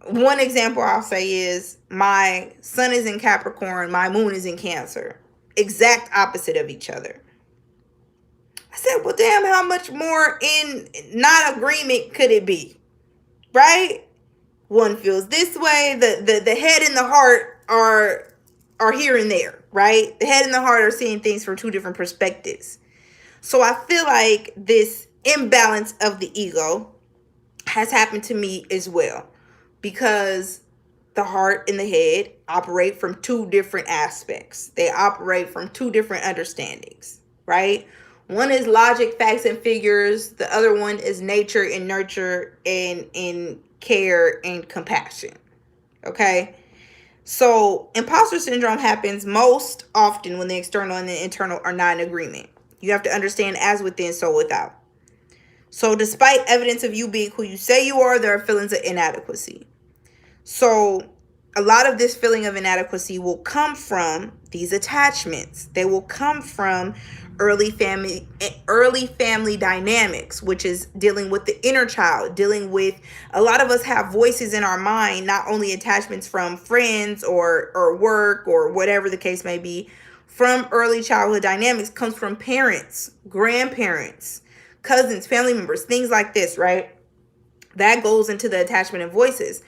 one example I'll say is my sun is in Capricorn, my moon is in Cancer. Exact opposite of each other. I said, well, damn, how much more in not agreement could it be? Right? One feels this way. The head and the heart are here and there, right? The head and the heart are seeing things from two different perspectives. So I feel like this imbalance of the ego has happened to me as well, because the heart and the head operate from two different aspects. They operate from two different understandings, right? One is logic, facts, and figures. The other one is nature and nurture and in care and compassion. Okay? So imposter syndrome happens most often when the external and the internal are not in agreement. You have to understand as within, so without. So despite evidence of you being who you say you are, there are feelings of inadequacy. So a lot of this feeling of inadequacy will come from these attachments. They will come from early family dynamics, which is dealing with the inner child, dealing with, a lot of us have voices in our mind, not only attachments from friends or work or whatever the case may be, from early childhood dynamics, comes from parents, grandparents, cousins, family members, things like this, right? That goes into the attachment and voices.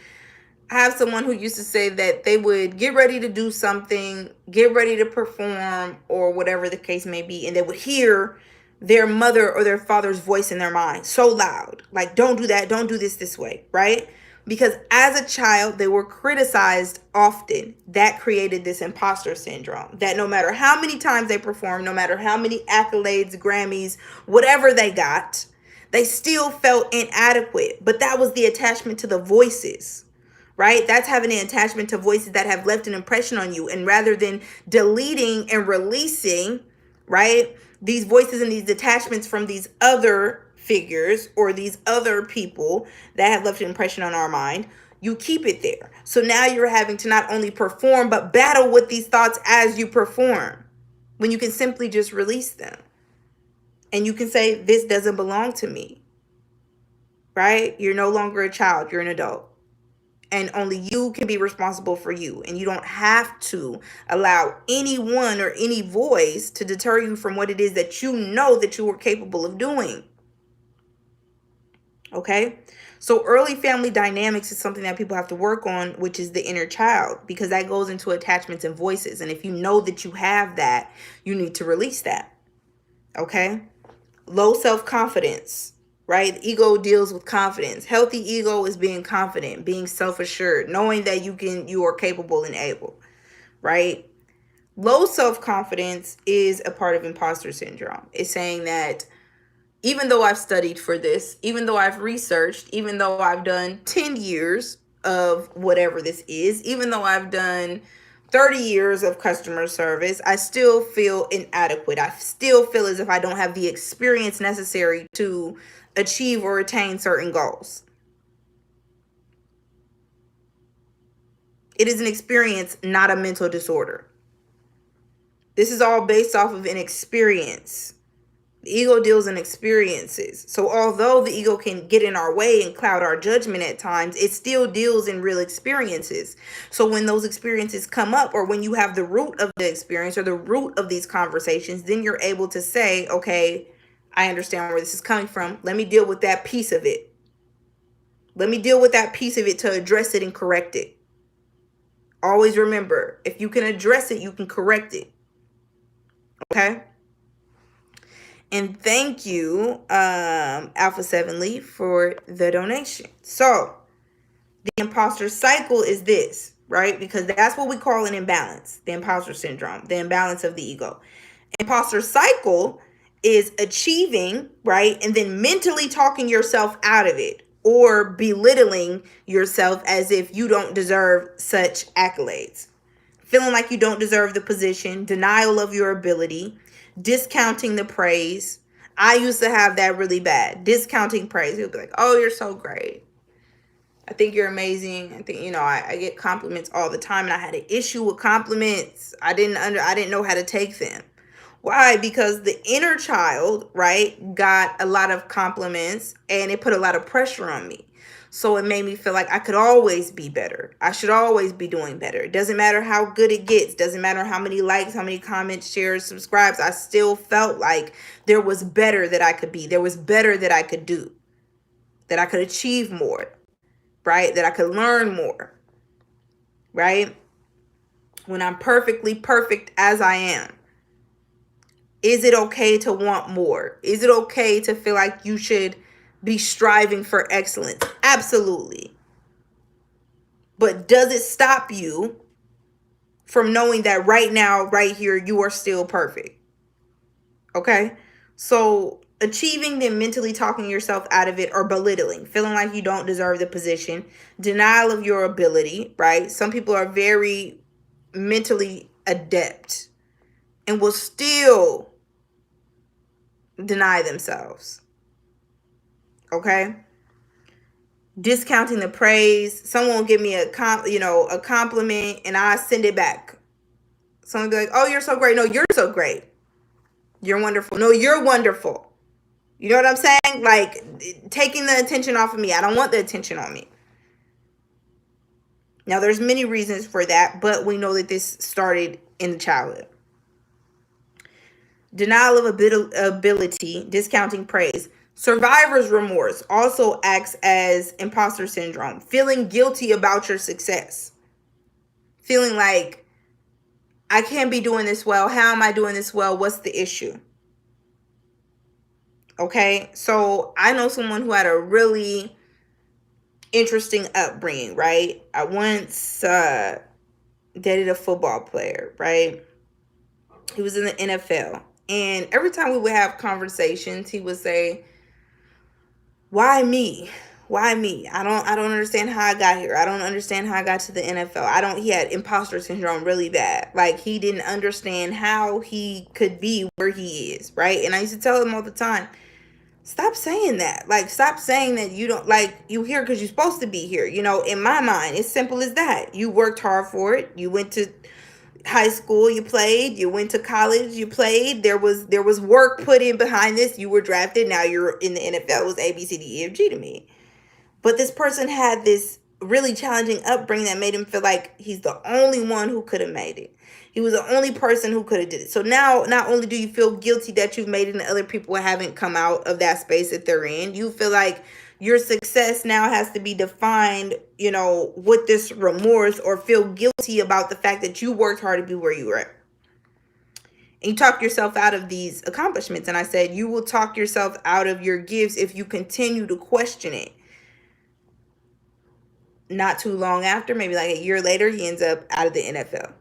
I have someone who used to say that they would get ready to do something, get ready to perform, or whatever the case may be, and they would hear their mother or their father's voice in their mind so loud, like, don't do that, don't do this way, right? Because as a child, they were criticized often. That created this imposter syndrome, that no matter how many times they performed, no matter how many accolades, Grammys, whatever they got, they still felt inadequate. But that was the attachment to the voices, right? That's having an attachment to voices that have left an impression on you. And rather than deleting and releasing, right, these voices and these detachments from these other figures or these other people that have left an impression on our mind, you keep it there. So now you're having to not only perform, but battle with these thoughts as you perform, when you can simply just release them. And you can say, this doesn't belong to me, right? You're no longer a child, you're an adult. And only you can be responsible for you. And you don't have to allow anyone or any voice to deter you from what it is that you know that you are capable of doing. Okay? So early family dynamics is something that people have to work on, which is the inner child, because that goes into attachments and voices. And if you know that you have that, you need to release that. Okay? Low self-confidence. Right? The ego deals with confidence. Healthy ego is being confident, being self-assured, knowing that you are capable and able, right? Low self-confidence is a part of imposter syndrome. It's saying that even though I've studied for this, even though I've researched, even though I've done 10 years of whatever this is, even though I've done 30 years of customer service, I still feel inadequate. I still feel as if I don't have the experience necessary to achieve or attain certain goals. It is an experience, not a mental disorder. This is all based off of an experience. The ego deals in experiences. So although the ego can get in our way and cloud our judgment at times, it still deals in real experiences. So when those experiences come up, or when you have the root of the experience or the root of these conversations, then you're able to say, okay, I understand where this is coming from. Let me deal with that piece of it. Let me deal with that piece of it to address it and correct it. Always remember, if you can address it, you can correct it. Okay? And thank you, Alpha 7 Leaf, for the donation. So, the imposter cycle is this, right? Because that's what we call an imbalance, the imposter syndrome, the imbalance of the ego. Imposter cycle is achieving, right? And then mentally talking yourself out of it, or belittling yourself as if you don't deserve such accolades. Feeling like you don't deserve the position, denial of your ability, discounting the praise. I used to have that really bad. Discounting praise. It would be like, oh, you're so great. I think you're amazing. I think, I get compliments all the time, and I had an issue with compliments. I didn't know how to take them. Why? Because the inner child, right, got a lot of compliments, and it put a lot of pressure on me. So it made me feel like I could always be better. I should always be doing better. It doesn't matter how good it gets. Doesn't matter how many likes, how many comments, shares, subscribes. I still felt like there was better that I could be. There was better that I could do. That I could achieve more. Right? That I could learn more. Right? When I'm perfectly perfect as I am. Is it okay to want more? Is it okay to feel like you should be striving for excellence? Absolutely. But does it stop you from knowing that right now, right here, you are still perfect? Okay? So achieving, then mentally talking yourself out of it, or belittling, feeling like you don't deserve the position, denial of your ability, right? Some people are very mentally adept and will still deny themselves. Okay? Discounting the praise. Someone will give me a compliment, and I send it back. Someone will be like, oh, you're so great. No, you're so great. You're wonderful. No, you're wonderful. You know what I'm saying? Like, taking the attention off of me. I don't want the attention on me. Now, there's many reasons for that, but we know that this started in the childhood. Denial of ability, discounting praise. Survivor's remorse also acts as imposter syndrome. Feeling guilty about your success. Feeling like, I can't be doing this well. How am I doing this well? What's the issue? Okay, so I know someone who had a really interesting upbringing, right? I once dated a football player, right? He was in the NFL. And every time we would have conversations, he would say, why me? Why me? I don't understand how I got here. I don't understand how I got to the NFL. He had imposter syndrome really bad. Like, he didn't understand how he could be where he is, right? And I used to tell him all the time, stop saying that. Like, stop saying that you don't, like, you here because you're supposed to be here. In my mind, it's simple as that. You worked hard for it. You went to high school, you played. You went to college, you played. There was work put in behind this. You were drafted. Now you're in the NFL. It was A, B, C, D, E, F, G to me. But this person had this really challenging upbringing that made him feel like he's the only one who could have made it. He was the only person who could have did it. So now, not only do you feel guilty that you've made it and other people haven't come out of that space that they're in, you feel like your success now has to be defined, with this remorse, or feel guilty about the fact that you worked hard to be where you were at. And you talk yourself out of these accomplishments. And I said, you will talk yourself out of your gifts if you continue to question it. Not too long after, maybe like a year later, he ends up out of the NFL.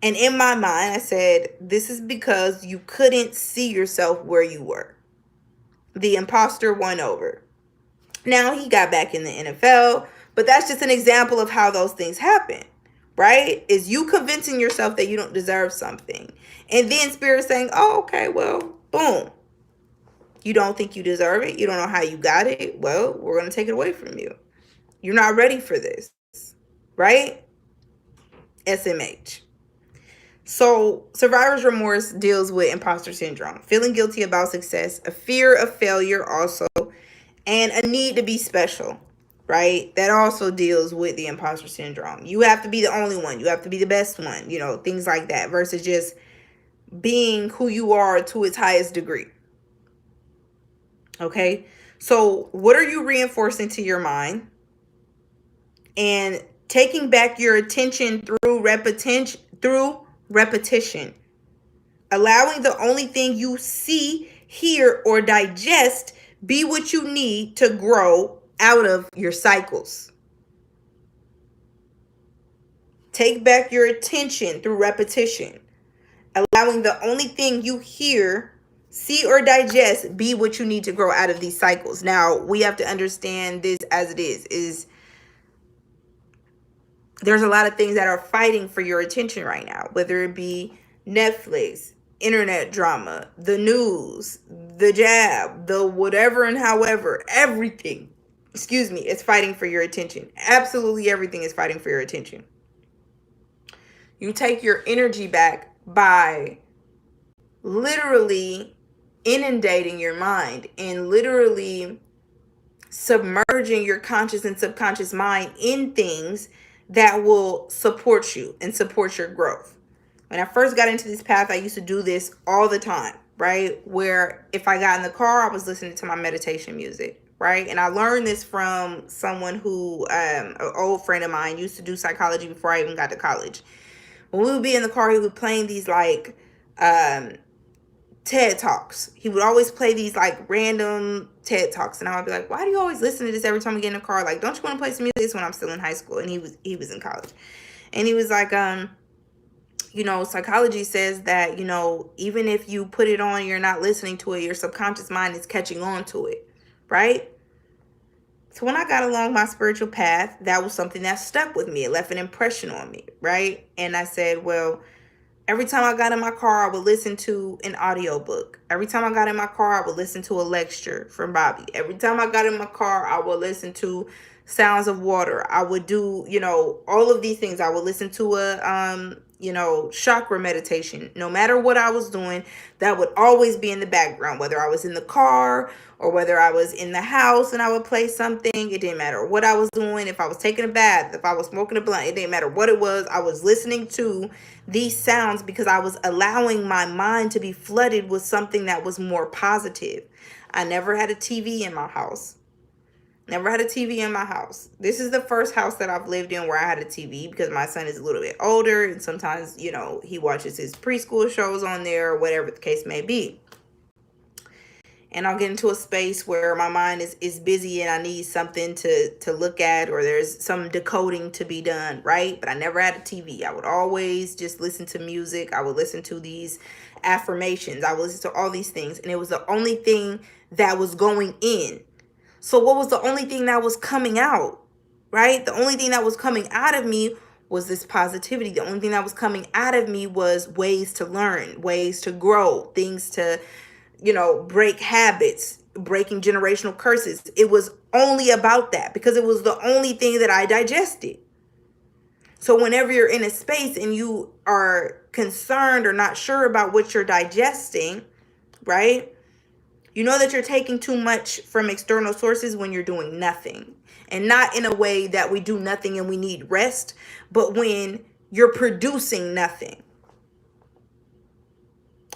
And in my mind, I said, this is because you couldn't see yourself where you were. The imposter won over. Now he got back in the NFL, but that's just an example of how those things happen, right? Is you convincing yourself that you don't deserve something. And then Spirit saying, oh, okay, well, boom. You don't think you deserve it. You don't know how you got it. Well, we're going to take it away from you. You're not ready for this, right? SMH. So, survivor's remorse deals with imposter syndrome, feeling guilty about success, a fear of failure also, and a need to be special, right? That also deals with the imposter syndrome. You have to be the only one. You have to be the best one, things like that, versus just being who you are to its highest degree. Okay? So, what are you reinforcing to your mind? And taking back your attention through repetition. Allowing the only thing you see, hear, or digest be what you need to grow out of your cycles. Take back your attention through repetition. Allowing the only thing you hear, see, or digest be what you need to grow out of these cycles. Now, we have to understand this as it is there's a lot of things that are fighting for your attention right now, whether it be Netflix, internet drama, the news, the jab, the whatever and however, everything, is fighting for your attention. Absolutely everything is fighting for your attention. You take your energy back by literally inundating your mind and literally submerging your conscious and subconscious mind in things that will support you and support your growth. When I first got into this path, I used to do this all the time, right? Where if I got in the car, I was listening to my meditation music, right? And I learned this from someone who, an old friend of mine, used to do psychology before I even got to college. When we would be in the car, he would play these like TED Talks. He would always play these like random TED Talks, and I would be like, "Why do you always listen to this every time we get in the car? Like, don't you want to play some music?" This when I'm still in high school, and he was in college, and he was like, psychology says that even if you put it on, you're not listening to it. Your subconscious mind is catching on to it, right? So when I got along my spiritual path, that was something that stuck with me. It left an impression on me, right? And I said, well, every time I got in my car, I would listen to an audiobook. Every time I got in my car, I would listen to a lecture from Bobby. Every time I got in my car, I would listen to sounds of water. I would do, all of these things. I would listen to a, chakra meditation. No matter what I was doing, that would always be in the background, whether I was in the car or whether I was in the house and I would play something. It didn't matter what I was doing. If I was taking a bath, if I was smoking a blunt, it didn't matter what it was. I was listening to these sounds because I was allowing my mind to be flooded with something that was more positive. I never had a TV in my house. Never had a TV in my house. This is the first house that I've lived in where I had a TV because my son is a little bit older and sometimes, he watches his preschool shows on there or whatever the case may be. And I'll get into a space where my mind is busy and I need something to look at, or there's some decoding to be done, right? But I never had a TV. I would always just listen to music. I would listen to these affirmations. I would listen to all these things. And it was the only thing that was going in. So what was the only thing that was coming out, right? The only thing that was coming out of me was this positivity. The only thing that was coming out of me was ways to learn, ways to grow, things to break habits, breaking generational curses. It was only about that because it was the only thing that I digested. So whenever you're in a space and you are concerned or not sure about what you're digesting, right? You know that you're taking too much from external sources when you're doing nothing. And not in a way that we do nothing and we need rest, but when you're producing nothing.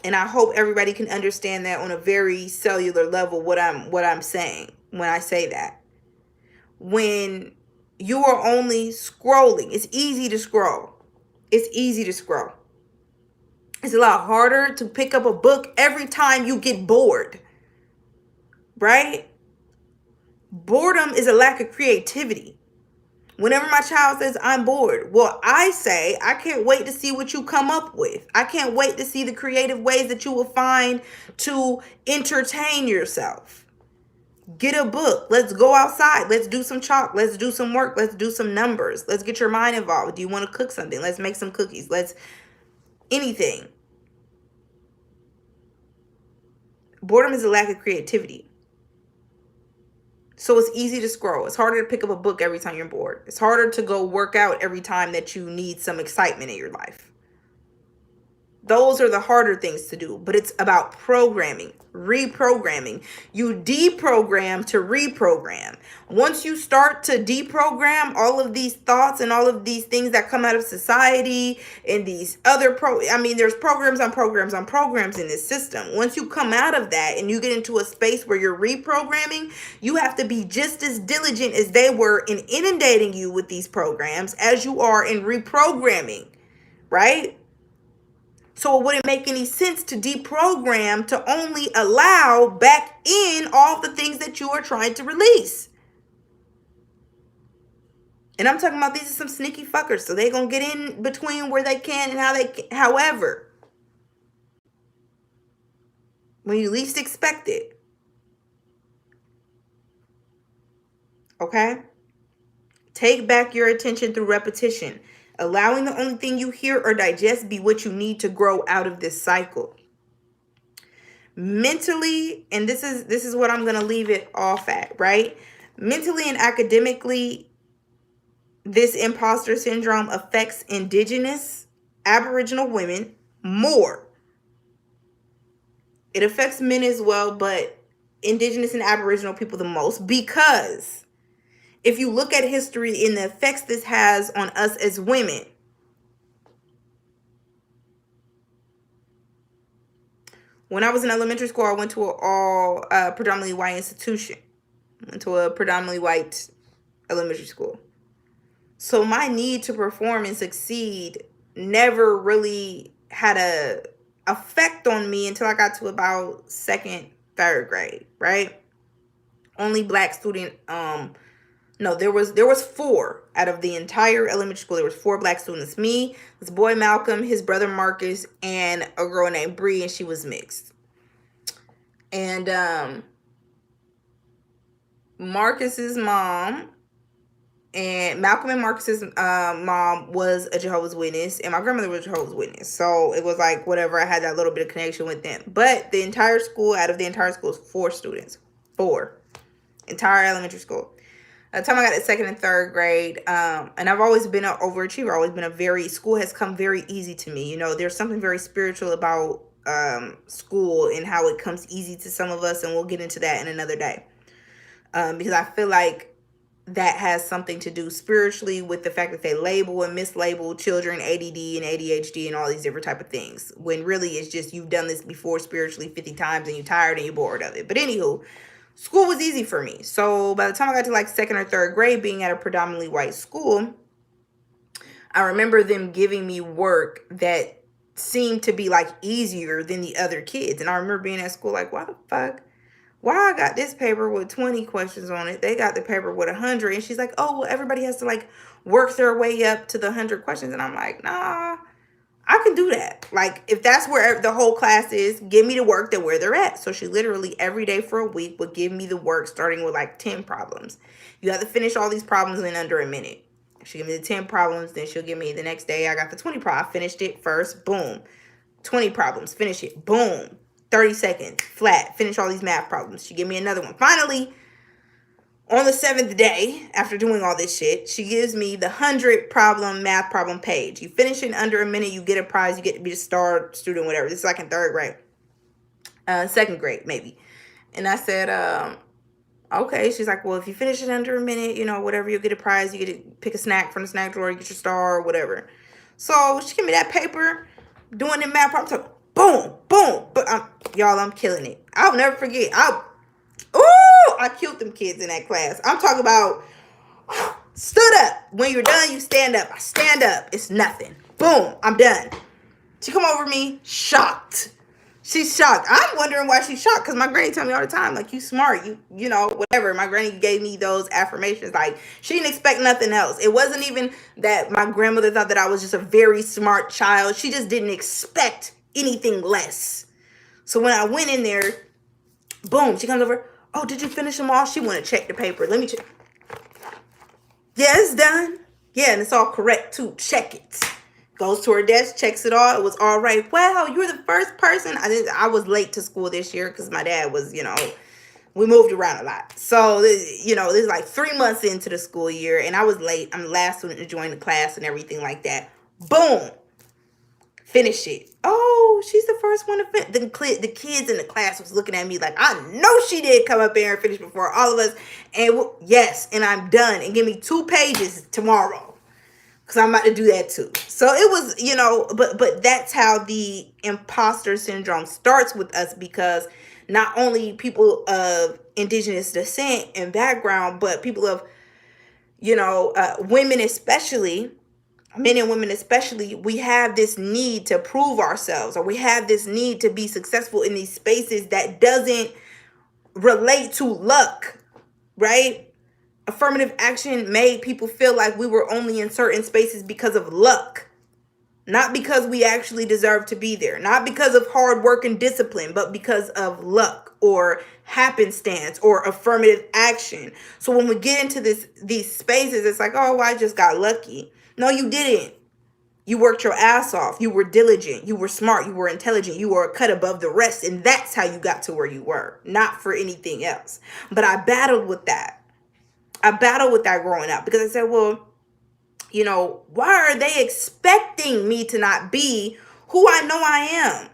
And I hope everybody can understand that on a very cellular level, what I'm saying when I say that. When you are only scrolling, it's easy to scroll. It's easy to scroll. It's a lot harder to pick up a book every time you get bored. Right? Boredom is a lack of creativity. Whenever my child says, I'm bored, well, I say, I can't wait to see what you come up with. I can't wait to see the creative ways that you will find to entertain yourself. Get a book. Let's go outside. Let's do some chalk. Let's do some work. Let's do some numbers. Let's get your mind involved. Do you want to cook something? Let's make some cookies. Anything. Boredom is a lack of creativity. So it's easy to scroll. It's harder to pick up a book every time you're bored. It's harder to go work out every time that you need some excitement in your life. Those are the harder things to do, but it's about programming, reprogramming. You deprogram to reprogram. Once you start to deprogram all of these thoughts and all of these things that come out of society and these other there's programs on programs on programs in this system. Once you come out of that and you get into a space where you're reprogramming, you have to be just as diligent as they were in inundating you with these programs as you are in reprogramming, right? So it wouldn't make any sense to deprogram to only allow back in all the things that you are trying to release. And I'm talking about these are some sneaky fuckers. So they're going to get in between where they can and how they can. However, when you least expect it. Okay? Take back your attention through repetition. Allowing the only thing you hear or digest be what you need to grow out of this cycle. Mentally, and this is what I'm going to leave it off at, right? Mentally and academically, this imposter syndrome affects Indigenous, Aboriginal women more. It affects men as well, but Indigenous and Aboriginal people the most, because if you look at history and the effects this has on us as women, when I was in elementary school, I went to an all predominantly white institution. I went to a predominantly white elementary school. So my need to perform and succeed never really had a effect on me until I got to about second, third grade, right? Only black student, no, there was 4 out of the entire elementary school. There was 4 black students. Me, this boy Malcolm, his brother Marcus, and a girl named Bree, and she was mixed. And Marcus's mom and Malcolm and Marcus's mom was a Jehovah's Witness, and my grandmother was a Jehovah's Witness. So it was like whatever, I had that little bit of connection with them. But the entire school, out of the entire school, is 4 students. 4. Entire elementary school. By the time I got to second and third grade, and I've always been an overachiever. Always been school has come very easy to me. You know, there's something very spiritual about school and how it comes easy to some of us, and we'll get into that in another day. Because I feel like that has something to do spiritually with the fact that they label and mislabel children ADD and ADHD and all these different type of things, when really it's just you've done this before spiritually 50 times and you're tired and you're bored of it. But anywho, school was easy for me. So by the time I got to like second or third grade, being at a predominantly white school, I remember them giving me work that seemed to be like easier than the other kids. And I remember being at school like, why the fuck? Why I got this paper with 20 questions on it? They got the paper with 100. And she's like, oh, well, everybody has to like work their way up to the 100 questions. And I'm like, nah, I can do that. Like, if that's where the whole class is, give me the work that where they're at. So she literally every day for a week would give me the work starting with like 10 problems. You have to finish all these problems in under a minute. She give me the 10 problems, then she'll give me the next day. I got the 20 problems. I finished it first. Boom. 20 problems. Finish it. Boom. 30 seconds, flat, finish all these math problems. She gave me another one. Finally, on the 7th day, after doing all this shit, she gives me the 100 problem math problem page. You finish it in under a minute, you get a prize, you get to be a star student, whatever. This is like in third grade. Second grade, maybe. And I said, okay. She's like, well, if you finish it under a minute, you know, whatever, you'll get a prize. You get to pick a snack from the snack drawer, you get your star or whatever. So she gave me that paper, doing the math problems. So, boom, boom. But y'all, I'm killing it. I'll never forget. I killed them kids in that class. I'm talking about stood up. When you're done, you stand up. I stand up. It's nothing. Boom, I'm done. She come over me, shocked. She's shocked. I'm wondering why she's shocked, because my granny tell me all the time, like, you smart, you know, whatever. My granny gave me those affirmations. Like, she didn't expect nothing else. It wasn't even that my grandmother thought that I was just a very smart child. She just didn't expect anything less. So when I went in there, boom, she comes over. Oh, did you finish them all? She want to check the paper. Let me check. Yeah, it's done. Yeah, and it's all correct too. Check it. Goes to her desk, checks it all. It was all right. Wow, you were the first person. I was late to school this year because my dad was, you know, we moved around a lot. So, you know, this is like 3 months into the school year, and I was late. I'm the last student to join the class and everything like that. Boom. finish it. Oh, she's the first one to finish. The kids in the class was looking at me like, I know she did come up there and finish before all of us. And yes, and I'm done. And give me 2 pages tomorrow, because I'm about to do that too. So it was, but that's how the imposter syndrome starts with us, because not only people of indigenous descent and background, but people of, women especially, men and women especially, we have this need to prove ourselves, or we have this need to be successful in these spaces that doesn't relate to luck, right? Affirmative action made people feel like we were only in certain spaces because of luck, not because we actually deserve to be there, not because of hard work and discipline, but because of luck or happenstance or affirmative action. So when we get into these spaces, it's like, oh, well, I just got lucky. No, you didn't. You worked your ass off. You were diligent. You were smart. You were intelligent. You were a cut above the rest. And that's how you got to where you were, not for anything else. But I battled with that. I battled with that growing up, because I said, well, why are they expecting me to not be who I know I am?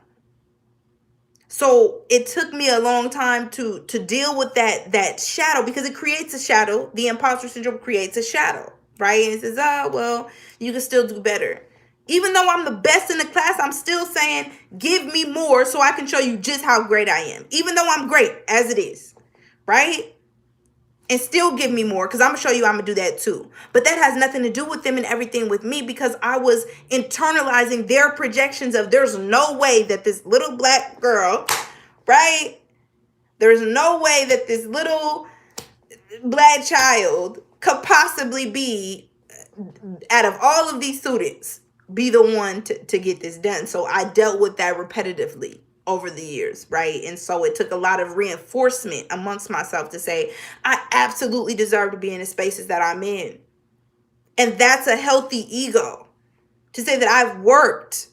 So it took me a long time to deal with that shadow, because it creates a shadow. The imposter syndrome creates a shadow, right? And it says, oh, well, you can still do better. Even though I'm the best in the class, I'm still saying, give me more so I can show you just how great I am. Even though I'm great as it is, right? And still give me more, because I'm going to show you I'm going to do that too. But that has nothing to do with them and everything with me, because I was internalizing their projections of, there's no way that this little black girl, right? There's no way that this little black child could possibly be, out of all of these students, be the one to get this done. So I dealt with that repetitively over the years, right? And so it took a lot of reinforcement amongst myself to say, I absolutely deserve to be in the spaces that I'm in. And that's a healthy ego, to say that I've worked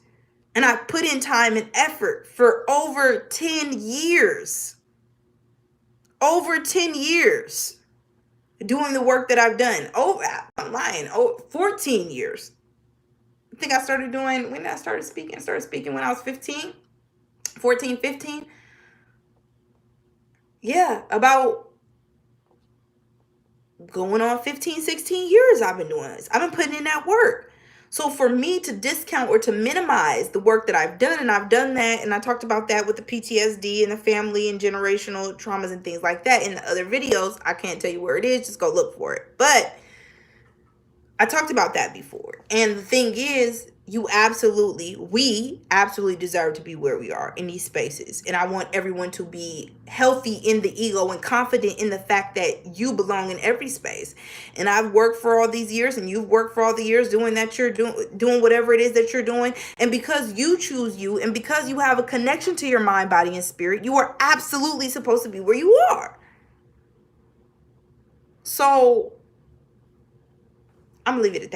and I put in time and effort for over 10 years. Over 10 years doing the work that I've done. I'm lying. 14 years. I think I started doing, when I started speaking? I started speaking when I was 14, 15. Yeah, about going on 15, 16 years I've been doing this. I've been putting in that work. So for me to discount or to minimize the work that I've done, and I've done that, and I talked about that with the PTSD and the family and generational traumas and things like that in the other videos. I can't tell you where it is. Just go look for it. But I talked about that before. And the thing is, we absolutely deserve to be where we are in these spaces. And I want everyone to be healthy in the ego and confident in the fact that you belong in every space. And I've worked for all these years, and you've worked for all the years doing that. You're doing whatever it is that you're doing. And because you choose you, and because you have a connection to your mind, body, and spirit, you are absolutely supposed to be where you are. So I'm gonna leave it at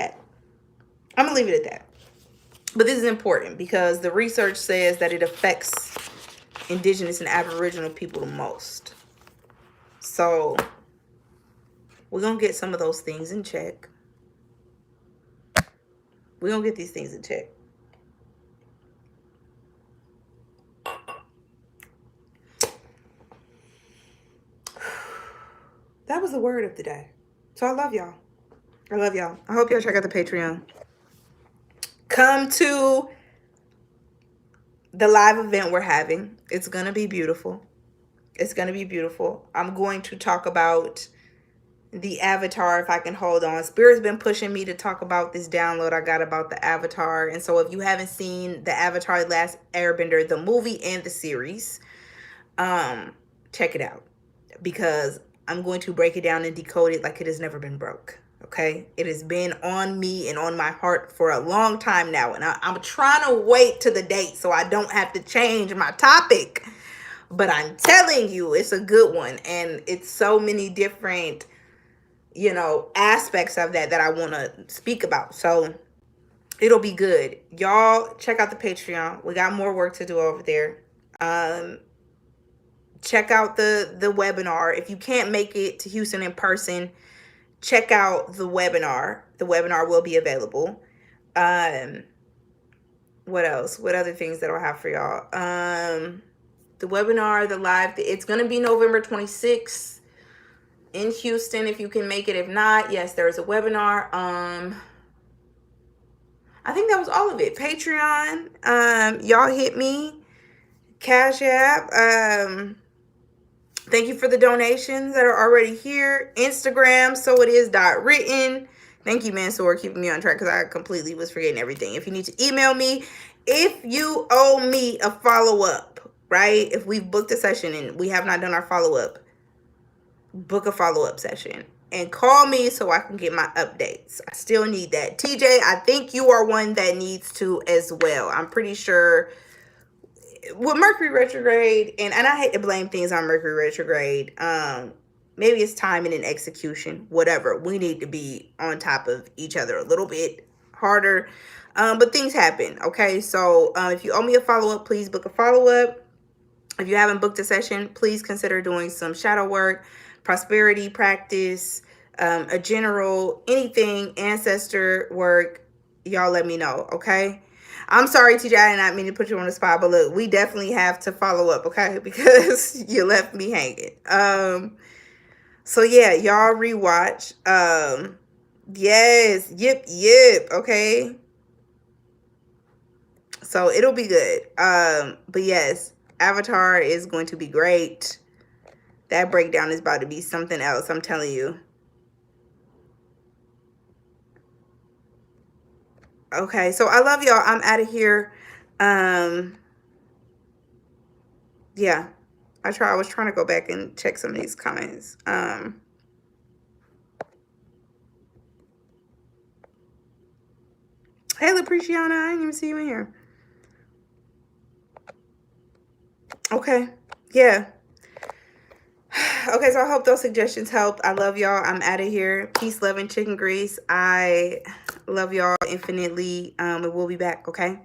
that. But this is important, because the research says that it affects indigenous and aboriginal people the most. So we're going to get some of those things in check. We're going to get these things in check. That was the word of the day. So I love y'all. I hope y'all check out the Patreon. Come to the live event we're having. It's going to be beautiful. I'm going to talk about the avatar, if I can hold on. Spirit's been pushing me to talk about this download I got about the avatar. And so if you haven't seen the Avatar: The Last Airbender, the movie and the series, check it out, because I'm going to break it down and decode it like it has never been broke. Okay, it has been on me and on my heart for a long time now, and I'm trying to wait to the date so I don't have to change my topic. But I'm telling you, it's a good one, and it's so many different, aspects of that I want to speak about. So it'll be good. Y'all check out the Patreon. We got more work to do over there. Check out the webinar. If you can't make it to Houston in person, check out the webinar. The webinar will be available. What else? What other things that I'll have for y'all? The webinar, the live, it's going to be November 26th in Houston if you can make it. If not, yes, there is a webinar. I think that was all of it. Patreon, y'all hit me. Cash App. Thank you for the donations that are already here. Instagram, Soitis.Written. Thank you, Mansoor, keeping me on track because I completely was forgetting everything. If you need to email me, if you owe me a follow-up, right? If we've booked a session and we have not done our follow-up, book a follow-up session and call me so I can get my updates. I still need that. TJ, I think you are one that needs to as well. I'm pretty sure with Mercury retrograde, and I hate to blame things on Mercury retrograde. Maybe it's timing and execution, whatever. We need to be on top of each other a little bit harder. But things happen, okay? So if you owe me a follow-up, please book a follow-up. If you haven't booked a session, please consider doing some shadow work, prosperity practice, a general, anything, ancestor work. Y'all let me know, okay? I'm sorry, TJ, I did not mean to put you on the spot, but look, we definitely have to follow up, okay? Because you left me hanging. So yeah, y'all rewatch. Yes, yip, okay? So it'll be good. But yes, Avatar is going to be great. That breakdown is about to be something else, I'm telling you. Okay, so I love y'all. I'm out of here. Yeah. I was trying to go back and check some of these comments. Hey, Lupreciana, I didn't even see you in here. Okay. Yeah. Okay, so I hope those suggestions helped. I love y'all. I'm out of here. Peace, love, and chicken grease. I love y'all infinitely. And we'll be back, okay?